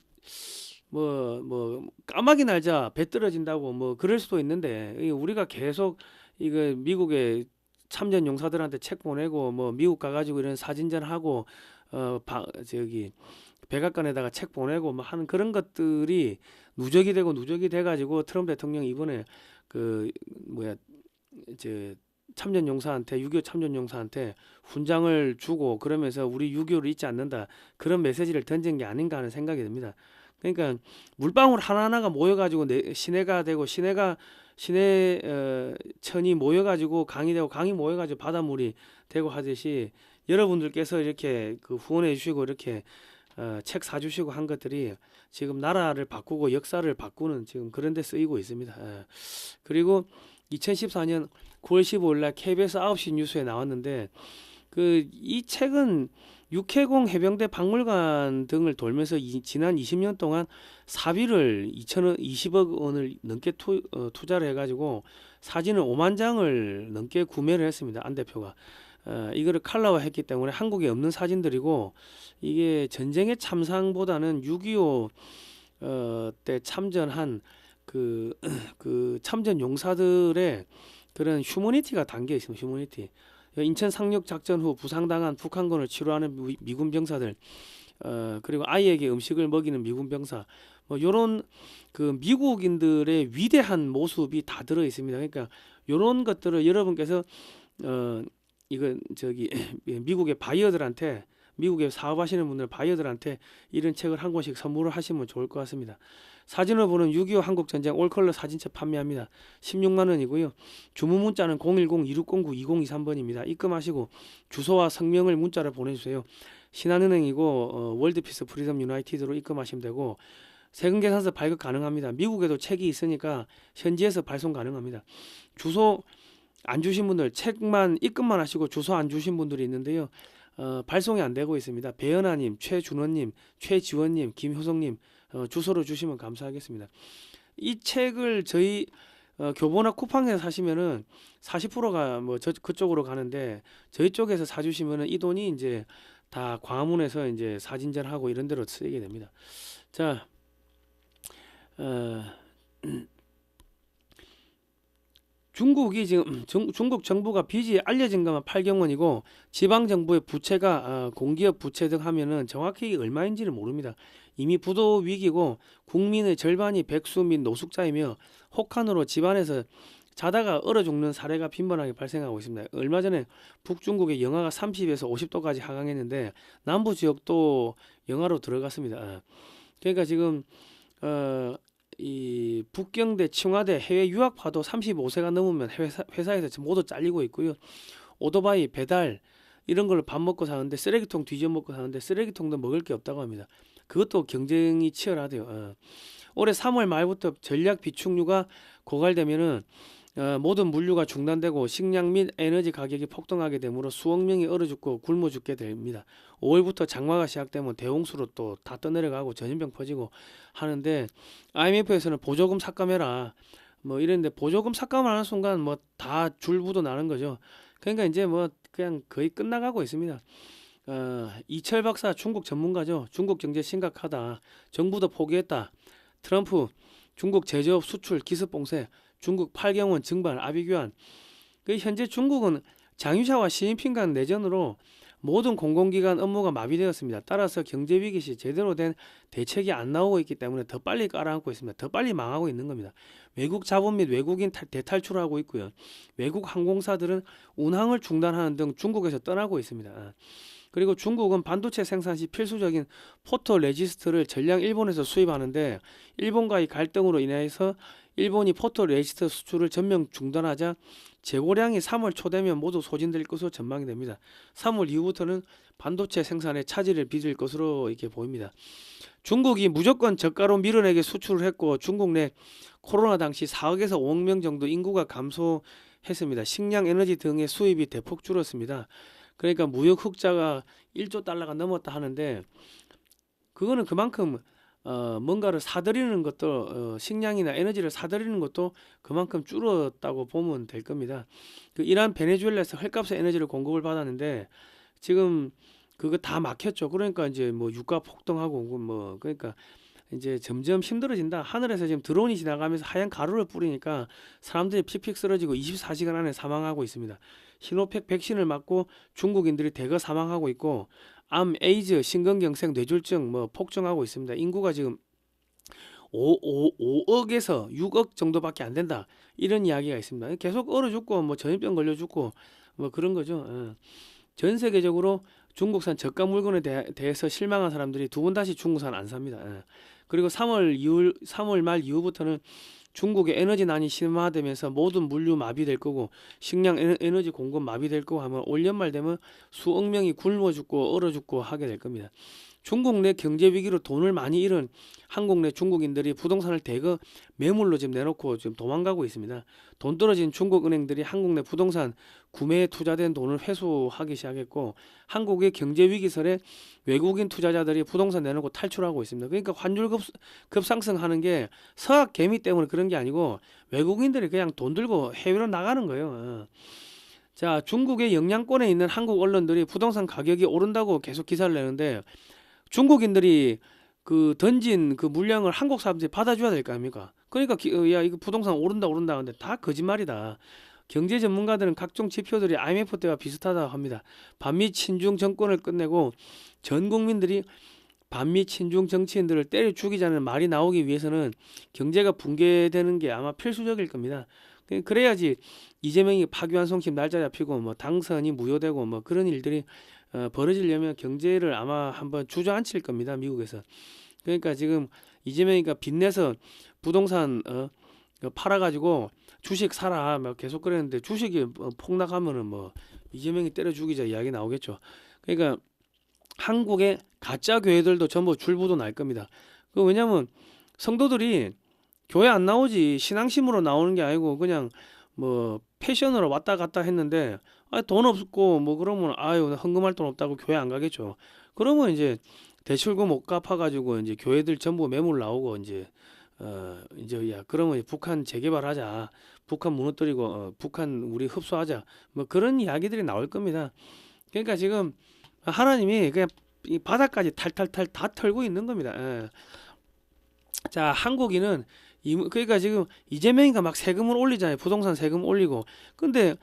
뭐 까마귀 날자 배 떨어진다고 뭐 그럴 수도 있는데 우리가 계속 이거 미국의 참전 용사들한테 책 보내고 뭐 미국 가가지고 이런 사진전 하고 저기 백악관에다가 책 보내고 뭐 하는 그런 것들이 누적이 돼가지고 트럼프 대통령이 이번에 참전 용사한테 6.25 참전 용사한테 훈장을 주고 그러면서 우리 6.25를 잊지 않는다 그런 메시지를 던진 게 아닌가 하는 생각이 듭니다. 그러니까 물방울 하나하나가 모여가지고 시내가 되고 천이 모여가지고 강이 되고 강이 모여가지고 바닷물이 되고 하듯이 여러분들께서 이렇게 그 후원해 주시고 이렇게 책 사주시고 한 것들이 지금 나라를 바꾸고 역사를 바꾸는 지금 그런 데 쓰이고 있습니다. 그리고 2014년 9월 15일 날 KBS 9시 뉴스에 나왔는데 이 책은 육해공 해병대 박물관 등을 돌면서 지난 20년 동안 사비를 20억 원을 넘게 투자를 해가지고 사진을 5만 장을 넘게 구매를 했습니다. 안 대표가. 이거를 칼라화했기 때문에 한국에 없는 사진들이고 이게 전쟁의 참상보다는 6.25 때 참전한 그 참전 용사들의 그런 휴머니티가 담겨 있습니다. 휴머니티. 인천 상륙 작전 후 부상당한 북한군을 치료하는 미군 병사들, 그리고 아이에게 음식을 먹이는 미군 병사, 뭐 요런 그 미국인들의 위대한 모습이 다 들어 있습니다. 그러니까 요런 것들을 여러분께서 이건 미국의 바이어들한테 미국에 사업하시는 분들 바이어들한테 이런 책을 한 권씩 선물을 하시면 좋을 것 같습니다. 사진을 보는 6.25 한국전쟁 올컬러 사진첩 판매합니다. 16만 원이고요. 주문 문자는 010-2609-2023번입니다. 입금하시고 주소와 성명을 문자로 보내주세요. 신한은행이고 월드피스 프리덤 유나이티드로 입금하시면 되고 세금 계산서 발급 가능합니다. 미국에도 책이 있으니까 현지에서 발송 가능합니다. 주소 안 주신 분들 책만 입금만 하시고 주소 안 주신 분들이 있는데요. 발송이 안 되고 있습니다. 배연아님, 최준원님, 최지원님, 김효성님 주소로 주시면 감사하겠습니다. 이 책을 저희 교보나 쿠팡에서 사시면은 40%가 뭐 그쪽으로 가는데 저희 쪽에서 사주시면은 이 돈이 이제 다 광화문에서 이제 사진전하고 이런 데로 쓰이게 됩니다. 자, 어, 중국이 지금 중국 정부가 빚이 알려진 것만 8경 원이고 지방 정부의 부채가 공기업 부채 등 하면은 정확히 얼마인지를 모릅니다. 이미 부도 위기고 국민의 절반이 백수 및 노숙자이며 혹한으로 집안에서 자다가 얼어 죽는 사례가 빈번하게 발생하고 있습니다. 얼마 전에 북중국의 영하가 30에서 50도까지 하강했는데 남부 지역도 영하로 들어갔습니다. 그러니까 지금 이 북경대, 청와대 해외 유학파도 35세가 넘으면 회사에서 모두 잘리고 있고요. 오토바이 배달 이런 걸로 밥 먹고 사는데 쓰레기통 뒤져 먹고 사는데 쓰레기통도 먹을 게 없다고 합니다. 그것도 경쟁이 치열하대요. 올해 3월 말부터 전략 비축류가 고갈되면은 모든 물류가 중단되고 식량 및 에너지 가격이 폭등하게 되므로 수억 명이 얼어 죽고 굶어 죽게 됩니다. 5월부터 장마가 시작되면 대홍수로 또 다 떠내려가고 전염병 퍼지고 하는데 IMF에서는 보조금 삭감해라 뭐 이랬는데 보조금 삭감하는 순간 뭐 다 줄부도 나는 거죠. 그러니까 이제 뭐 그냥 거의 끝나가고 있습니다. 이철 박사 중국 전문가죠. 중국 경제 심각하다. 정부도 포기했다. 트럼프 중국 제조업 수출 기습 봉쇄. 중국 8경원 증발 아비규환. 현재 중국은 장유샤와 시진핑 간 내전으로 모든 공공기관 업무가 마비되었습니다. 따라서 경제 위기 시 제대로 된 대책이 안 나오고 있기 때문에 더 빨리 깔아앉고 있습니다. 더 빨리 망하고 있는 겁니다. 외국 자본 및 외국인 대탈출하고 있고요. 외국 항공사들은 운항을 중단하는 등 중국에서 떠나고 있습니다. 그리고 중국은 반도체 생산 시 필수적인 포토 레지스트를 전량 일본에서 수입하는데 일본과의 갈등으로 인해서 일본이 포토 레지스트 수출을 전면 중단하자 재고량이 3월 초 되면 모두 소진될 것으로 전망이 됩니다. 3월 이후부터는 반도체 생산에 차질을 빚을 것으로 이렇게 보입니다. 중국이 무조건 저가로 밀어내게 수출을 했고 중국 내 코로나 당시 4억에서 5억 명 정도 인구가 감소했습니다. 식량, 에너지 등의 수입이 대폭 줄었습니다. 그러니까 무역 흑자가 1조 달러가 넘었다 하는데 그거는 그만큼 뭔가를 사들이는 것도 식량이나 에너지를 사들이는 것도 그만큼 줄었다고 보면 될 겁니다. 그 이란 베네수엘라에서 헐값의 에너지를 공급을 받았는데 지금 그거 다 막혔죠. 그러니까 이제 뭐 유가 폭등하고 뭐 그러니까 이제 점점 힘들어진다. 하늘에서 지금 드론이 지나가면서 하얀 가루를 뿌리니까 사람들이 픽픽 쓰러지고 24시간 안에 사망하고 있습니다. 시노팩 백신을 맞고 중국인들이 대거 사망하고 있고 암, 에이즈, 심근경색, 뇌졸중 뭐 폭증하고 있습니다. 인구가 지금 5억에서 6억 정도밖에 안 된다. 이런 이야기가 있습니다. 계속 얼어 죽고 뭐 전염병 걸려 죽고 뭐 그런 거죠. 전 세계적으로 중국산 저가 물건에 대해서 실망한 사람들이 두 번 다시 중국산 안 삽니다. 그리고 3월 말 이후부터는 중국의 에너지난이 심화되면서 모든 물류 마비될 거고 식량 에너지 공급 마비될 거고 하면 올 연말 되면 수억 명이 굶어 죽고 얼어 죽고 하게 될 겁니다. 중국 내 경제 위기로 돈을 많이 잃은 한국 내 중국인들이 부동산을 대거 매물로 지금 내놓고 지금 도망가고 있습니다. 돈 떨어진 중국 은행들이 한국 내 부동산 구매에 투자된 돈을 회수하기 시작했고 한국의 경제 위기설에 외국인 투자자들이 부동산 내놓고 탈출하고 있습니다. 그러니까 환율 급상승하는 게 서학 개미 때문에 그런 게 아니고 외국인들이 그냥 돈 들고 해외로 나가는 거예요. 자, 중국의 영향권에 있는 한국 언론들이 부동산 가격이 오른다고 계속 기사를 내는데 중국인들이 그 던진 그 물량을 한국 사람들이 받아줘야 될 거 아닙니까? 그러니까 야 이거 부동산 오른다 하는데 다 거짓말이다. 경제 전문가들은 각종 지표들이 IMF 때와 비슷하다고 합니다. 반미 친중 정권을 끝내고 전 국민들이 반미 친중 정치인들을 때려 죽이자는 말이 나오기 위해서는 경제가 붕괴되는 게 아마 필수적일 겁니다. 그래야지 이재명이 파기환송심 날짜 잡히고 뭐 당선이 무효되고 뭐 그런 일들이 벌어지려면 경제를 아마 한번 주저앉힐 겁니다. 미국에서. 그러니까 지금 이재명이가 빚내서 부동산 팔아가지고 주식 사라 막 계속 그랬는데 주식이 폭락하면은 뭐 이재명이 때려 죽이자 이야기 나오겠죠. 그러니까 한국의 가짜 교회들도 전부 줄부도 날 겁니다. 왜냐면 성도들이 교회 안 나오지 신앙심으로 나오는 게 아니고 그냥 뭐 패션으로 왔다 갔다 했는데 돈 없고 뭐 그러면 아유 헌금할 돈 없다고 교회 안 가겠죠. 그러면 이제 대출금 못 갚아가지고 이제 교회들 전부 매물 나오고 이제 이제 야 그러면 북한 재개발하자, 북한 무너뜨리고 북한 우리 흡수하자, 뭐 그런 이야기들이 나올 겁니다. 그러니까 지금 하나님이 그냥 이 바닥까지 탈탈탈 다 털고 있는 겁니다. 자, 한국인은 그러니까 지금 이재명이가 막 세금을 올리잖아요. 부동산 세금 올리고. 근데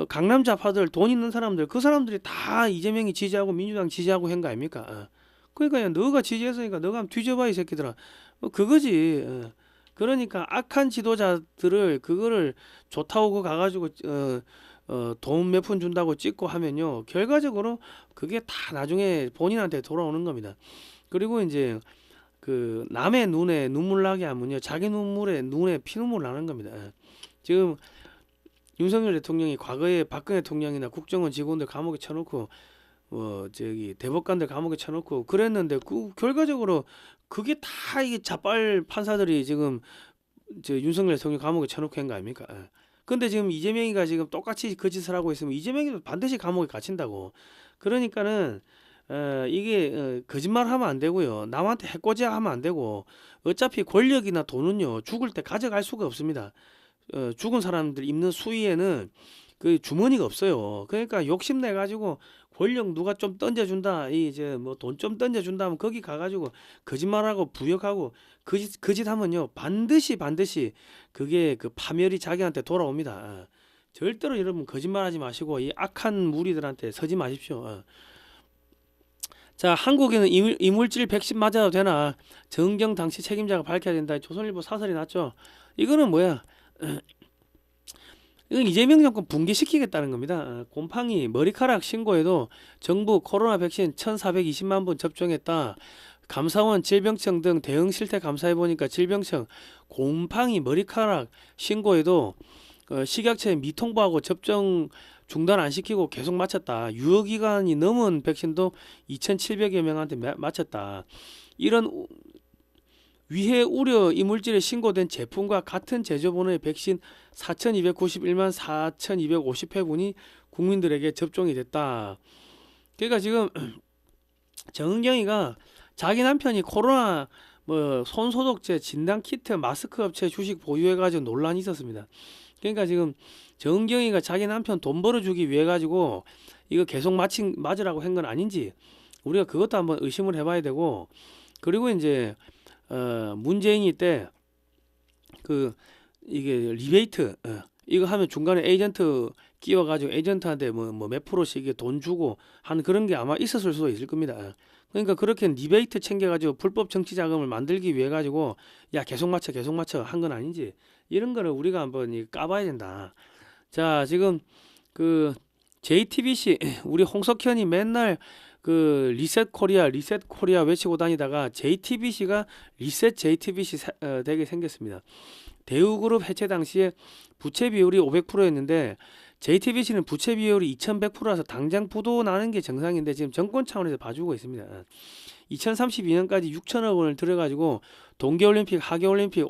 강남 좌파들, 돈 있는 사람들, 그 사람들이 다 이재명이 지지하고 민주당 지지하고 한 거 아닙니까? 그러니까 야, 너가 지지했으니까 너가 한번 뒤져봐 이 새끼들아. 그거지. 그러니까 악한 지도자들을 그거를 좋다고 가가지고 돈 몇 푼 준다고 찍고 하면요, 결과적으로 그게 다 나중에 본인한테 돌아오는 겁니다. 그리고 이제 그 남의 눈에 눈물 나게 하면요, 자기 눈에 피눈물 나는 겁니다. 지금 윤석열 대통령이 과거에 박근혜 대통령이나 국정원 직원들 감옥에 쳐놓고 저기 대법관들 감옥에 쳐놓고 그랬는데 그 결과적으로 그게 다 이게 자빨 판사들이 지금 저 윤석열 대통령 감옥에 쳐놓고 한 거 아닙니까? 근데 지금 이재명이가 지금 똑같이 그 짓을 하고 있으면 이재명이도 반드시 감옥에 갇힌다고. 그러니까는 이게 거짓말하면 안 되고요. 남한테 해코지하면 안 되고, 어차피 권력이나 돈은요 죽을 때 가져갈 수가 없습니다. 죽은 사람들 입는 수위에는 그 주머니가 없어요. 그러니까 욕심내 가지고 권력 누가 좀 던져준다, 이제 뭐 돈 좀 던져준다 하면 거기 가가지고 거짓말하고 부역하고 그 짓 하면요 반드시 그게 그 파멸이 자기한테 돌아옵니다. 절대로 여러분 거짓말하지 마시고 이 악한 무리들한테 서지 마십시오. 자, 한국에는 이물질 백신 맞아도 되나? 정경 당시 책임자가 밝혀야 된다. 조선일보 사설이 났죠. 이거는 뭐야? 이건 이재명 정권 붕괴시키겠다는 겁니다. 곰팡이, 머리카락 신고에도 정부 코로나 백신 1,420만 분 접종했다. 감사원, 질병청 등 대응 실태 감사해 보니까 질병청 곰팡이, 머리카락 신고에도 식약처에 미통보하고 접종 중단 안 시키고 계속 맞췄다. 유효기간이 넘은 백신도 2,700여 명한테 맞췄다. 이런 위해 우려 이물질에 신고된 제품과 같은 제조번호의 백신 4,291만 4,250회분이 국민들에게 접종이 됐다. 그러니까 지금 정은경이가 자기 남편이 코로나 뭐 손소독제, 진단키트, 마스크 업체 주식 보유해가지고 논란이 있었습니다. 그러니까 지금 정은경이가 자기 남편 돈 벌어주기 위해 가지고 이거 계속 맞으라고 한 건 아닌지 우리가 그것도 한번 의심을 해봐야 되고, 그리고 이제 문재인이 때 그 이게 리베이트 이거 하면 중간에 에이전트 끼워가지고 에이전트한테 뭐 몇 프로씩 이게 돈 주고 하는 그런 게 아마 있었을 수도 있을 겁니다. 그러니까 그렇게 리베이트 챙겨가지고 불법 정치 자금을 만들기 위해 가지고 야 계속 맞춰 한 건 아닌지, 이런 거를 우리가 한번 까봐야 된다. 자, 지금 그 JTBC 우리 홍석현이 맨날 그 리셋 코리아 외치고 다니다가 JTBC가 리셋 JTBC 되게 생겼습니다. 대우그룹 해체 당시에 부채 비율이 500%였는데 JTBC는 부채 비율이 2100%라서 당장 부도 나는 게 정상인데 지금 정권 차원에서 봐주고 있습니다. 2032년까지 6천억 원을 들여가지고 동계올림픽, 하계올림픽,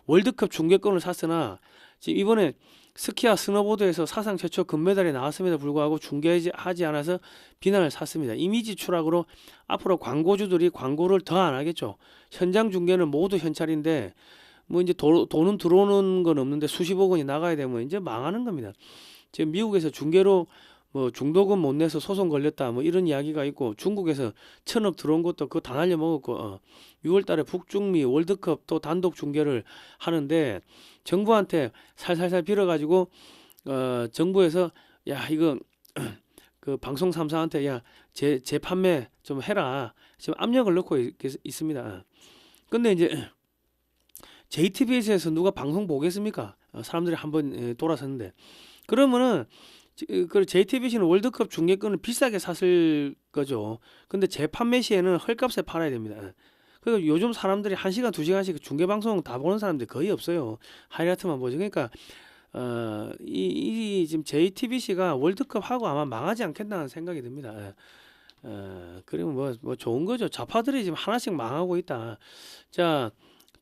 월드컵 중계권을 샀으나 지금 이번에 스키와 스노보드에서 사상 최초 금메달이 나왔음에도 불구하고 중계하지 않아서 비난을 샀습니다. 이미지 추락으로 앞으로 광고주들이 광고를 더 안 하겠죠. 현장 중계는 모두 현찰인데 뭐 이제 돈은 들어오는 건 없는데 수십억 원이 나가야 되면 이제 망하는 겁니다. 지금 미국에서 중계로 뭐 중도금 못 내서 소송 걸렸다 뭐 이런 이야기가 있고, 중국에서 1,000억 들어온 것도 그거 다 날려먹었고 6월달에 북중미 월드컵 또 단독 중계를 하는데 정부한테 살살살 빌어가지고 정부에서 야 이거 그 방송 3사한테 야 재판매 좀 해라 지금 압력을 넣고 있습니다. 근데 이제 JTBC에서 누가 방송 보겠습니까? 사람들이 한번 돌아섰는데, 그러면은 그 JTBC는 월드컵 중계권을 비싸게 샀을 거죠. 근데 재판매 시에는 헐값에 팔아야 됩니다. 그리고 요즘 사람들이 1시간 2시간씩 중계 방송 다 보는 사람들이 거의 없어요. 하이라이트만 보죠. 그러니까 이 지금 JTBC가 월드컵 하고 아마 망하지 않겠다는 생각이 듭니다. 그리고 뭐 좋은 거죠. 좌파들이 지금 하나씩 망하고 있다. 자,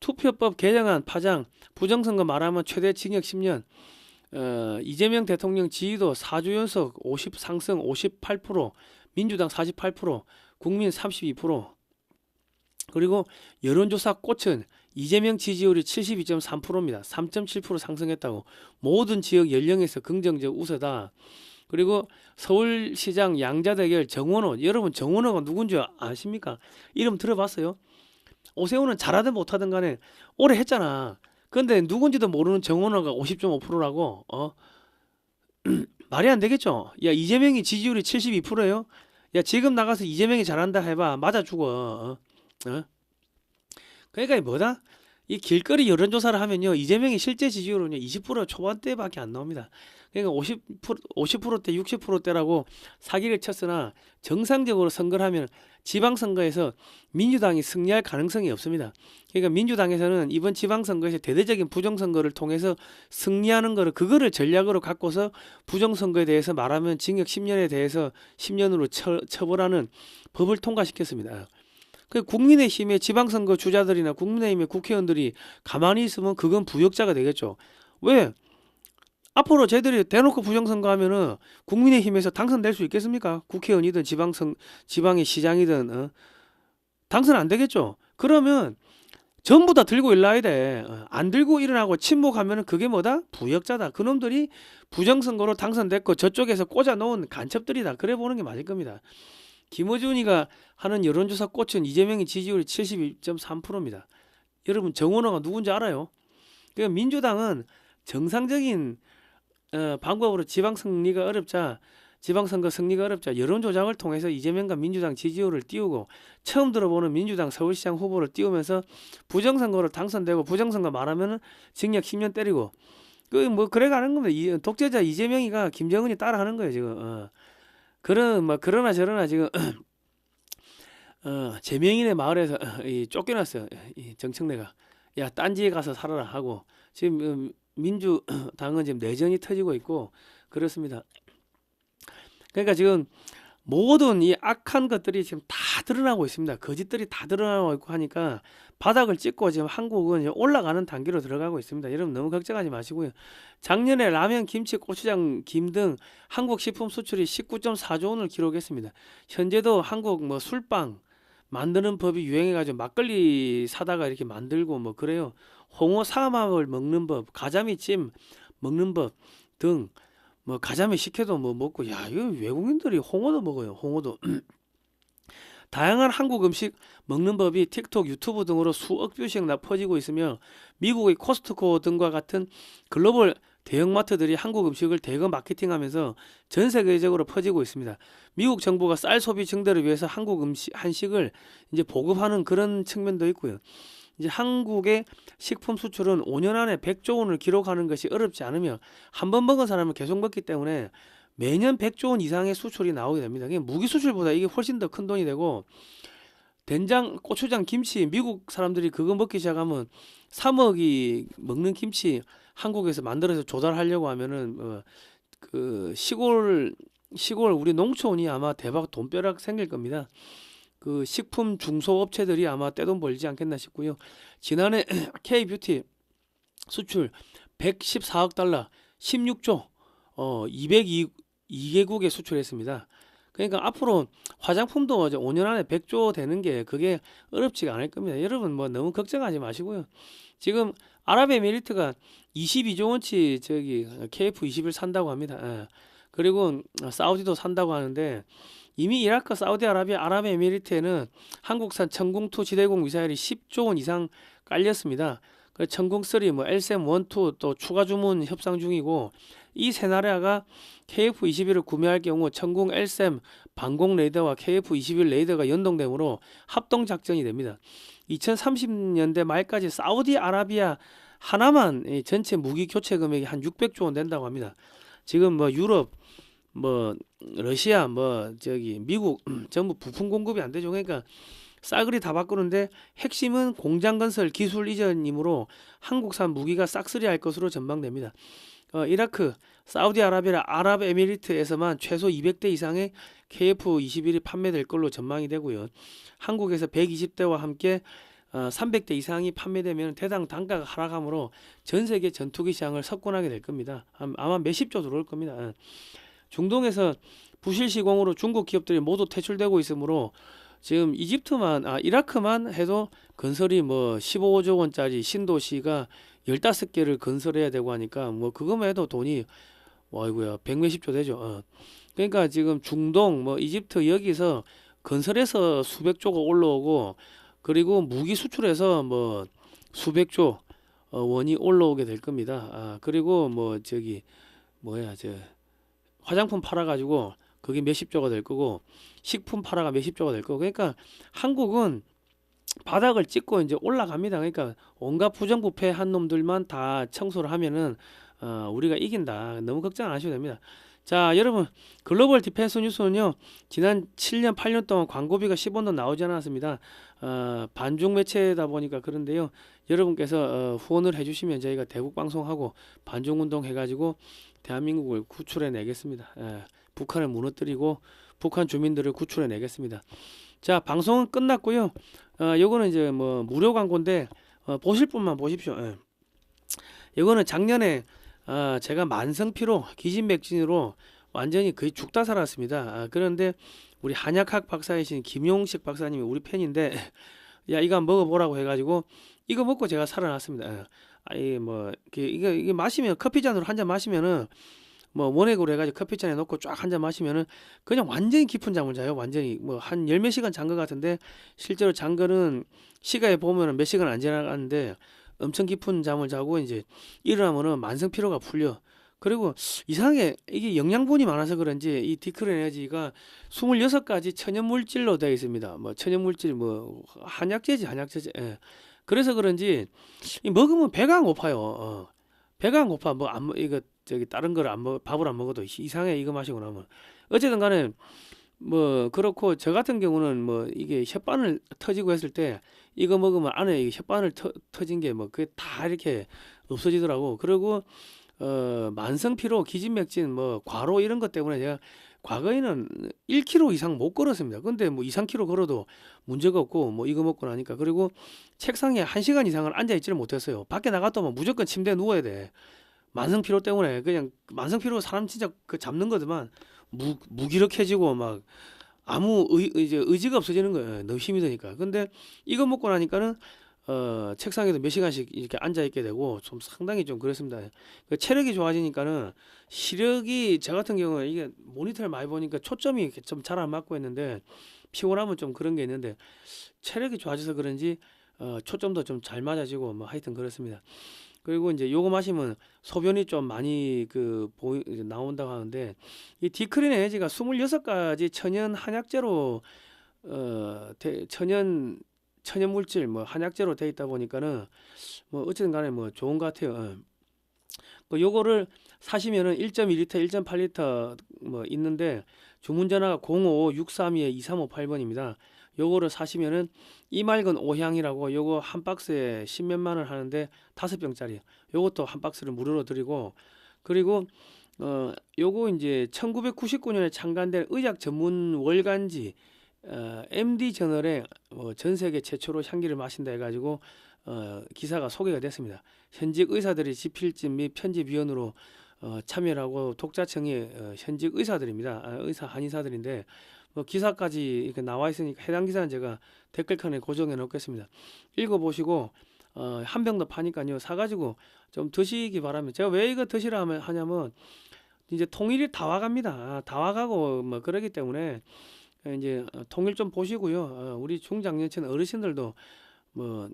투표법 개정안 파장, 부정선거 말하면 최대 징역 10년. 이재명 대통령 지지도 4주 연속 50 상승 58%, 민주당 48%, 국민 32%. 그리고 여론조사 꽃은 이재명 지지율이 72.3%입니다. 3.7% 상승했다고. 모든 지역 연령에서 긍정적 우세다. 그리고 서울시장 양자대결 정원호. 여러분 정원호가 누군지 아십니까? 이름 들어봤어요? 오세훈은 잘하든 못하든 간에 오래 했잖아. 근데 누군지도 모르는 정원호가 50.5%라고. 말이 안 되겠죠? 야, 이재명이 지지율이 72%예요? 야, 지금 나가서 이재명이 잘한다 해봐. 맞아 죽어. 그러니까 뭐다? 이 길거리 여론조사를 하면요, 이재명이 실제 지지율은요 20% 초반대밖에 안 나옵니다. 그러니까 50%대 60%대라고 사기를 쳤으나 정상적으로 선거를 하면 지방선거에서 민주당이 승리할 가능성이 없습니다. 그러니까 민주당에서는 이번 지방선거에서 대대적인 부정선거를 통해서 승리하는 거를, 그거를 전략으로 갖고서 부정선거에 대해서 말하면 징역 10년에 대해서 10년으로 처벌하는 법을 통과시켰습니다. 그 국민의힘의 지방선거 주자들이나 국민의힘의 국회의원들이 가만히 있으면 그건 부역자가 되겠죠. 왜? 앞으로 쟤들이 대놓고 부정선거 하면은 국민의힘에서 당선될 수 있겠습니까? 국회의원이든 지방의 시장이든 당선 안 되겠죠. 그러면 전부 다 들고 일어나야 돼. 안 들고 일어나고 침묵하면은 그게 뭐다? 부역자다. 그놈들이 부정선거로 당선됐고 저쪽에서 꽂아 놓은 간첩들이다. 그래 보는 게 맞을 겁니다. 김어준이가 하는 여론조사 꽃은 이재명의 지지율이 72.3%입니다. 여러분 정원호가 누군지 알아요? 그러니까 민주당은 정상적인 방법으로 지방선거 승리가 어렵자 여론조작을 통해서 이재명과 민주당 지지율을 띄우고, 처음 들어보는 민주당 서울시장 후보를 띄우면서 부정선거로 당선되고, 부정선거 말하면은 징역 10년 때리고, 그 뭐 그래 가는 겁니다. 독재자 이재명이가 김정은이 따라하는 거예요 지금. 그러나 저러나 지금 재명인의 마을에서 쫓겨났어요. 이 정청래가. 야, 딴지에 가서 살아라 하고, 지금 민주당은 지금 내전이 터지고 있고 그렇습니다. 그러니까 지금 모든 이 악한 것들이 지금 다 드러나고 있습니다. 거짓들이 다 드러나고 있고 하니까 바닥을 찍고 지금 한국은 이제 올라가는 단계로 들어가고 있습니다. 여러분 너무 걱정하지 마시고요. 작년에 라면, 김치, 고추장, 김 등 한국 식품 수출이 19.4조 원을 기록했습니다. 현재도 한국 뭐 술빵 만드는 법이 유행해가지고 막걸리 사다가 이렇게 만들고 뭐 그래요. 홍어 삼합을 먹는 법, 가자미찜 먹는 법 등, 뭐 가자미 식혜도 뭐 먹고, 야, 이거 외국인들이 홍어도 먹어요. 홍어도. 다양한 한국 음식 먹는 법이 틱톡, 유튜브 등으로 수억 뷰씩 퍼지고 있으며, 미국의 코스트코 등과 같은 글로벌 대형마트들이 한국 음식을 대거 마케팅하면서 전 세계적으로 퍼지고 있습니다. 미국 정부가 쌀 소비 증대를 위해서 한국 한식을 이제 보급하는 그런 측면도 있고요. 이제 한국의 식품 수출은 5년 안에 100조 원을 기록하는 것이 어렵지 않으며, 한 번 먹은 사람은 계속 먹기 때문에 매년 100조 원 이상의 수출이 나오게 됩니다. 무기 수출보다 이게 훨씬 더 큰 돈이 되고, 된장, 고추장, 김치, 미국 사람들이 그거 먹기 시작하면 3억이 먹는 김치 한국에서 만들어서 조달하려고 하면은 그 시골 우리 농촌이 아마 대박 돈벼락 생길 겁니다. 그 식품 중소업체들이 아마 떼돈 벌지 않겠나 싶고요. 지난해 K뷰티 수출 114억 달러, 16조 202개국에 수출했습니다. 그러니까 앞으로 화장품도 5년 안에 100조 되는 게 그게 어렵지가 않을 겁니다. 여러분 뭐 너무 걱정하지 마시고요. 지금 아랍에미리트가 22조 원치 저기 KF21 산다고 합니다. 그리고 사우디도 산다고 하는데, 이미 이라크, 사우디아라비아, 아랍에미리트에는 한국산 천궁2 지대공 미사일이 10조 원 이상 깔렸습니다. 천궁3, 뭐 LSM-1, 2 또 추가 주문 협상 중이고, 이 세 나라가 KF-21을 구매할 경우 천궁 LSM 방공 레이더와 KF-21 레이더가 연동되므로 합동 작전이 됩니다. 2030년대 말까지 사우디아라비아 하나만 전체 무기 교체 금액이 한 600조 원 된다고 합니다. 지금 뭐 유럽, 뭐 러시아, 뭐 저기 미국 전부 부품 공급이 안 되죠. 그러니까 싸그리 다 바꾸는데, 핵심은 공장 건설 기술 이전이므로 한국산 무기가 싹쓸이 할 것으로 전망됩니다. 이라크, 사우디아라비아, 아랍에미리트에서만 최소 200대 이상의 KF-21이 판매될 걸로 전망이 되고요. 한국에서 120대와 함께 300대 이상이 판매되면 대당 단가가 하락하므로 전 세계 전투기 시장을 석권하게 될 겁니다. 아마 몇십조 들어올 겁니다. 중동에서 부실 시공으로 중국 기업들이 모두 퇴출되고 있으므로 지금 이라크만 해도 건설이 뭐 15조 원짜리 신도시가 15개를 건설해야 되고 하니까 뭐 그거만 해도 돈이 아이고야 100몇십조 되죠. 그러니까 지금 중동 뭐 이집트 여기서 건설해서 수백조가 올라오고 그리고 무기 수출해서 뭐 수백조 원이 올라오게 될 겁니다. 그리고 뭐 저기 뭐야 저 화장품 팔아가지고 그게 몇십조가 될 거고 식품 팔아가 몇십조가 될 거고 그러니까 한국은 바닥을 찍고 이제 올라갑니다. 그러니까 온갖 부정부패한 놈들만 다 청소를 하면은 우리가 이긴다. 너무 걱정 안 하셔도 됩니다. 자, 여러분 글로벌 디펜스 뉴스는요. 지난 7년 8년 동안 광고비가 10원도 나오지 않았습니다. 반중 매체다 보니까 그런데요. 여러분께서 후원을 해주시면 저희가 대북 방송하고 반중 운동 해가지고 대한민국을 구출해 내겠습니다. 북한을 무너뜨리고 북한 주민들을 구출해 내겠습니다. 자, 방송은 끝났고요. 요거는 이제 뭐 무료 광고인데 보실 분만 보십시오. 요거는 작년에 제가 만성피로 기진맥진으로 완전히 거의 죽다 살았습니다. 그런데 우리 한약학 박사이신 김용식 박사님이 우리 팬인데 야 이거 한번 먹어보라고 해가지고 이거 먹고 제가 살아났습니다. 아니 뭐 이게 마시면 커피잔으로 한 잔 마시면은 뭐 원액으로 해가지고 커피잔에 넣고 쫙 한 잔 마시면은 그냥 완전히 깊은 잠을 자요. 완전히 뭐 한 열 몇 시간 잔 것 같은데 실제로 잔 거는 시간에 보면은 몇 시간 안 지나갔는데 엄청 깊은 잠을 자고 이제 일어나면은 만성 피로가 풀려. 그리고 이상하게 이게 영양분이 많아서 그런지 이 디클 에너지가 26가지 천연 물질로 되어 있습니다. 뭐 천연 물질 뭐 한약재지. 그래서 그런지 먹으면 배가 안 고파요. 배가 안 고파. 뭐 안 이거 저기 다른 걸 안 먹 밥을 안 먹어도 이상해 이거 마시고 나면. 어쨌든 간에 뭐 그렇고 저 같은 경우는 뭐 이게 햇반을 터지고 했을 때 이거 먹으면 안에 이 햇반을 터진 게 뭐 그게 다 이렇게 없어지더라고. 그리고 만성 피로, 기진맥진, 뭐 과로 이런 것 때문에 제가 과거에는 1km 이상 못 걸었습니다. 근데 뭐 2, 3km 걸어도 문제가 없고 뭐 이거 먹고 나니까 그리고 책상에 1시간 이상을 앉아 있지를 못했어요. 밖에 나갔다 오면 무조건 침대에 누워야 돼. 만성 피로 때문에 그냥 만성 피로 사람 진짜 그 잡는 거지만 무기력해지고 막 아무 이제 의지가 없어지는 거예요. 너무 힘이 드니까. 근데 이거 먹고 나니까는 책상에도 몇 시간씩 이렇게 앉아 있게 되고 좀 상당히 좀 그렇습니다. 그 체력이 좋아지니까는 시력이 저 같은 경우는 이게 모니터를 많이 보니까 초점이 좀 잘 안 맞고 있는데 피곤하면 좀 그런 게 있는데 체력이 좋아져서 그런지 초점도 좀 잘 맞아지고 뭐 하여튼 그렇습니다. 그리고 이제 요거 마시면 소변이 좀 많이 나온다고 하는데 이 디크린 에너지가 26가지 천연 한약재로 천연 물질 뭐 한약재로 돼 있다 보니까는 뭐 어쨌든 간에 뭐 좋은 것 같아요. 요거를 사시면은 1.2리터, 1.8리터 뭐 있는데 주문 전화가 05-632-2358번입니다. 요거를 사시면은 이맑은 오향이라고 요거 한 박스에 10몇만 원 하는데 5병짜리 요것도 한 박스를 무료로 드리고 그리고 요거 이제 1999년에 창간된 의학 전문 월간지 MD 저널에 전 세계 최초로 향기를 마신다 해가지고 기사가 소개가 됐습니다. 현직 의사들이 지필진 및 편집위원으로 참여하고 독자층이 현직 의사들입니다. 의사 한의사들인데 뭐 기사까지 이렇게 나와 있으니까 해당 기사는 제가 댓글칸에 고정해 놓겠습니다. 읽어보시고 한 병 더 파니까요 사가지고 좀 드시기 바랍니다. 제가 왜 이거 드시라 하냐면 이제 통일이 다 와갑니다. 다 와가고 뭐 그러기 때문에 이제 통일 좀 보시고요. 우리 중장년층 어르신들도 뭐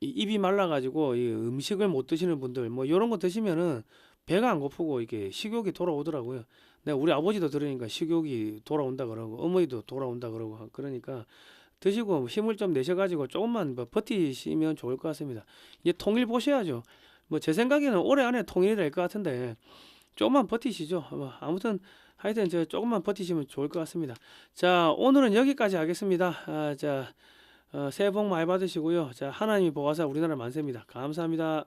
입이 말라가지고 이 음식을 못 드시는 분들 뭐 이런 거 드시면은 배가 안 고프고 이게 식욕이 돌아오더라고요. 내가 우리 아버지도 들으니까 식욕이 돌아온다 그러고 어머니도 돌아온다 그러고 그러니까 드시고 힘을 좀 내셔가지고 조금만 뭐 버티시면 좋을 것 같습니다. 이제 통일 보셔야죠. 뭐 제 생각에는 올해 안에 통일이 될 것 같은데 조금만 버티시죠. 뭐 아무튼 하여튼 저 조금만 버티시면 좋을 것 같습니다. 자 오늘은 여기까지 하겠습니다. 새해 복 많이 받으시고요. 자 하나님이 보호하사 우리나라 만세입니다. 감사합니다.